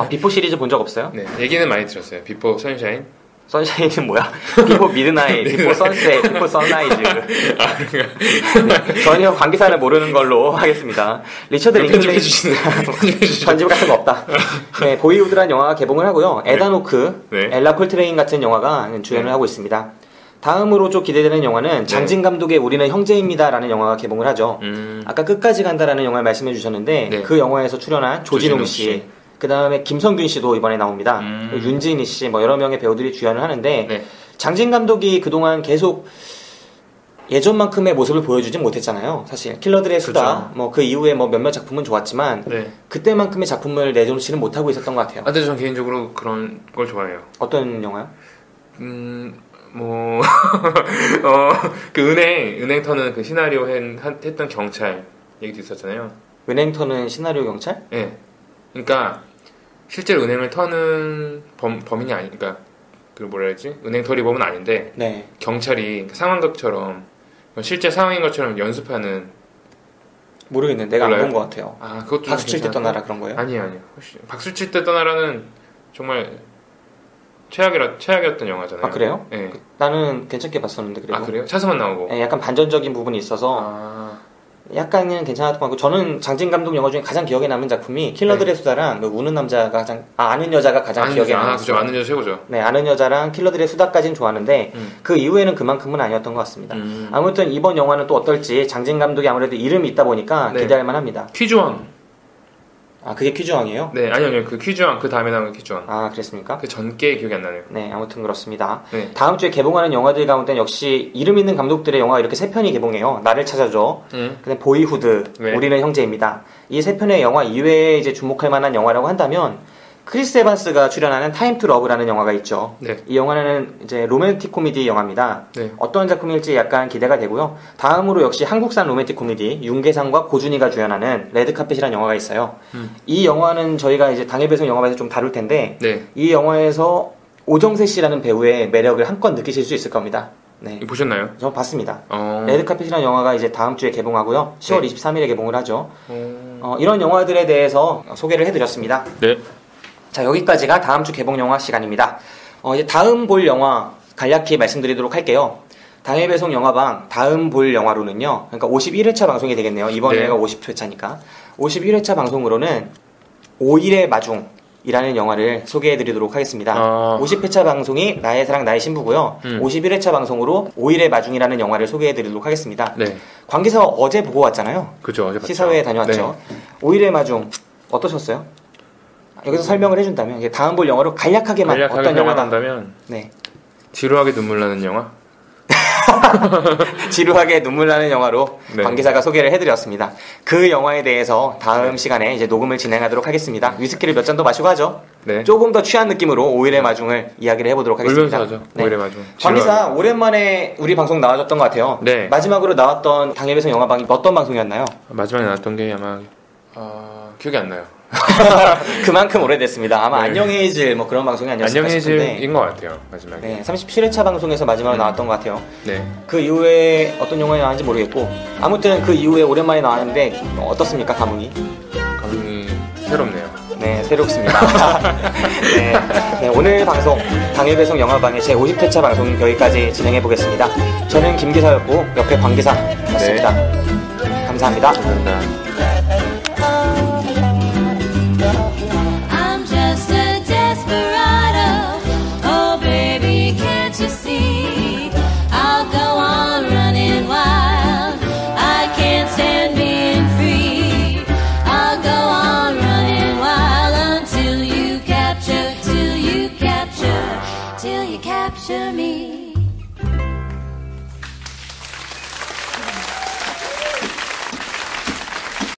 비포 시리즈 본 적 없어요? 네, 얘기는 많이 들었어요. 비포 선샤인. 선샤인은 뭐야? 비포 미드나잇, 비포 선셋, 비포 선라이즈. 전혀 관계사를 모르는 걸로 하겠습니다. 리처드 링클레이 편집 같은 거 없다. 네, 보이우드라는 영화가 개봉을 하고요. 에단 호크, 엘라 콜트레인 같은 영화가 주연을 하고 있습니다. 다음으로 좀 기대되는 영화는 장진 감독의 우리는 형제입니다라는 영화가 개봉을 하죠. 아까 끝까지 간다라는 영화를 말씀해 주셨는데 그 영화에서 출연한 조진웅 씨, 그 다음에 김성균 씨도 이번에 나옵니다. 윤진희 씨, 뭐 여러 명의 배우들이 주연을 하는데 장진 감독이 그동안 계속 예전만큼의 모습을 보여주진 못했잖아요. 사실 킬러들의 수다, 뭐 그 이후에 뭐 몇몇 작품은 좋았지만 그때만큼의 작품을 내놓지는 못하고 있었던 것 같아요. 근데 저는 개인적으로 그런 걸 좋아해요. 어떤 영화요? 뭐 그 은행 터는 그 시나리오 했던 경찰 얘기도 있었잖아요. 은행 터는 시나리오 경찰? 네. 그러니까 실제로 은행을 터는 범인이 그러니까 그 뭐라 해야지? 은행 터리범은 아닌데 경찰이 상황극처럼 실제 상황인 것처럼 연습하는. 모르겠는데 내가 안 본 것 같아요. 아, 그것도 박수 칠 때 떠나라 그런 거예요? 아니요. 박수 칠 때 떠나라는 정말 최악이었던 영화잖아요. 아, 그래요? 네. 나는 괜찮게 봤었는데 그래도. 아, 그래요? 차수만 나오고. 네, 약간 반전적인 부분이 있어서 약간은 괜찮았던 것 같고, 저는 장진 감독 영화 중에 가장 기억에 남는 작품이 킬러들의 수다랑 우는 남자가 아는 여자가 가장 기억에 남았어요. 그죠. 아는 여자 최고죠. 네, 아는 여자랑 킬러들의 수다까지는 좋았는데 그 이후에는 그만큼은 아니었던 것 같습니다. 아무튼 이번 영화는 또 어떨지 장진 감독이 아무래도 이름이 있다 보니까 기대할 만합니다. 퀴즈왕. 아, 그게 퀴즈왕이에요? 네, 아니요. 그 퀴즈왕, 그 다음에 나온 퀴즈왕. 아, 그랬습니까? 그 전께 기억이 안 나네요. 네, 아무튼 그렇습니다. 네. 다음 주에 개봉하는 영화들 가운데 역시 이름 있는 감독들의 영화가 이렇게 3편이 개봉해요. 나를 찾아줘. 그다음에 보이후드, 우리는 형제입니다. 이 3편의 영화 이외에 이제 주목할 만한 영화라고 한다면 크리스 에반스가 출연하는 타임 투 러브라는 영화가 있죠. 이 영화는 이제 로맨틱 코미디 영화입니다. 어떤 작품일지 약간 기대가 되고요. 다음으로 역시 한국산 로맨틱 코미디 윤계상과 고준희가 주연하는 레드카펫이라는 영화가 있어요. 이 영화는 저희가 이제 당일배송 영화에서 좀 다룰 텐데 이 영화에서 오정세 씨라는 배우의 매력을 한껏 느끼실 수 있을 겁니다. 네. 보셨나요? 저 봤습니다. 레드카펫이라는 영화가 이제 다음 주에 개봉하고요. 10월 23일에 개봉을 하죠. 이런 영화들에 대해서 소개를 해드렸습니다. 네. 자, 여기까지가 다음 주 개봉 영화 시간입니다. 이제 다음 볼 영화 간략히 말씀드리도록 할게요. 당일 배송 영화방 다음 볼 영화로는요. 그러니까 51회차 방송이 되겠네요. 이번에가 50회차니까. 51회차 방송으로는 5일의 마중이라는 영화를 소개해드리도록 하겠습니다. 50회차 방송이 나의 사랑 나의 신부고요. 51회차 방송으로 5일의 마중이라는 영화를 소개해드리도록 하겠습니다. 관계사 어제 보고 왔잖아요. 그죠, 어제 봤죠. 시사회에 다녀왔죠. 5일의 마중 어떠셨어요? 여기서 설명을 해준다면 이제 다음 볼 영화로 간략하게만 어떤 영화다 한다면 지루하게 눈물 나는 영화. 지루하게 눈물 나는 영화로 관계사가 소개를 해드렸습니다. 그 영화에 대해서 다음 시간에 이제 녹음을 진행하도록 하겠습니다. 위스키를 몇 잔 더 마시고 하죠. 조금 더 취한 느낌으로 5일의 마중을 이야기를 해보도록 하겠습니다. 울면서 하죠. 5일의 마중. 관계사 오랜만에 우리 방송 나와줬던 것 같아요. 마지막으로 나왔던 당일배송 영화방이 어떤 방송이었나요? 마지막에 나왔던 게 아마 기억이 안 나요. 그만큼 오래됐습니다. 아마 안녕해질 뭐 그런 방송이 아니었을까 싶은데 안녕해질인 것 같아요. 마지막에 37회차 방송에서 마지막으로 나왔던 것 같아요. 네. 그 이후에 어떤 영화에 나왔는지 모르겠고 아무튼 그 이후에 오랜만에 나왔는데 어떻습니까? 감흥이 새롭네요. 네, 새롭습니다. 네, 오늘 방송 당일배송 영화방의 제 50회차 방송 여기까지 진행해보겠습니다. 저는 김기사였고 옆에 관계사였습니다. 감사합니다.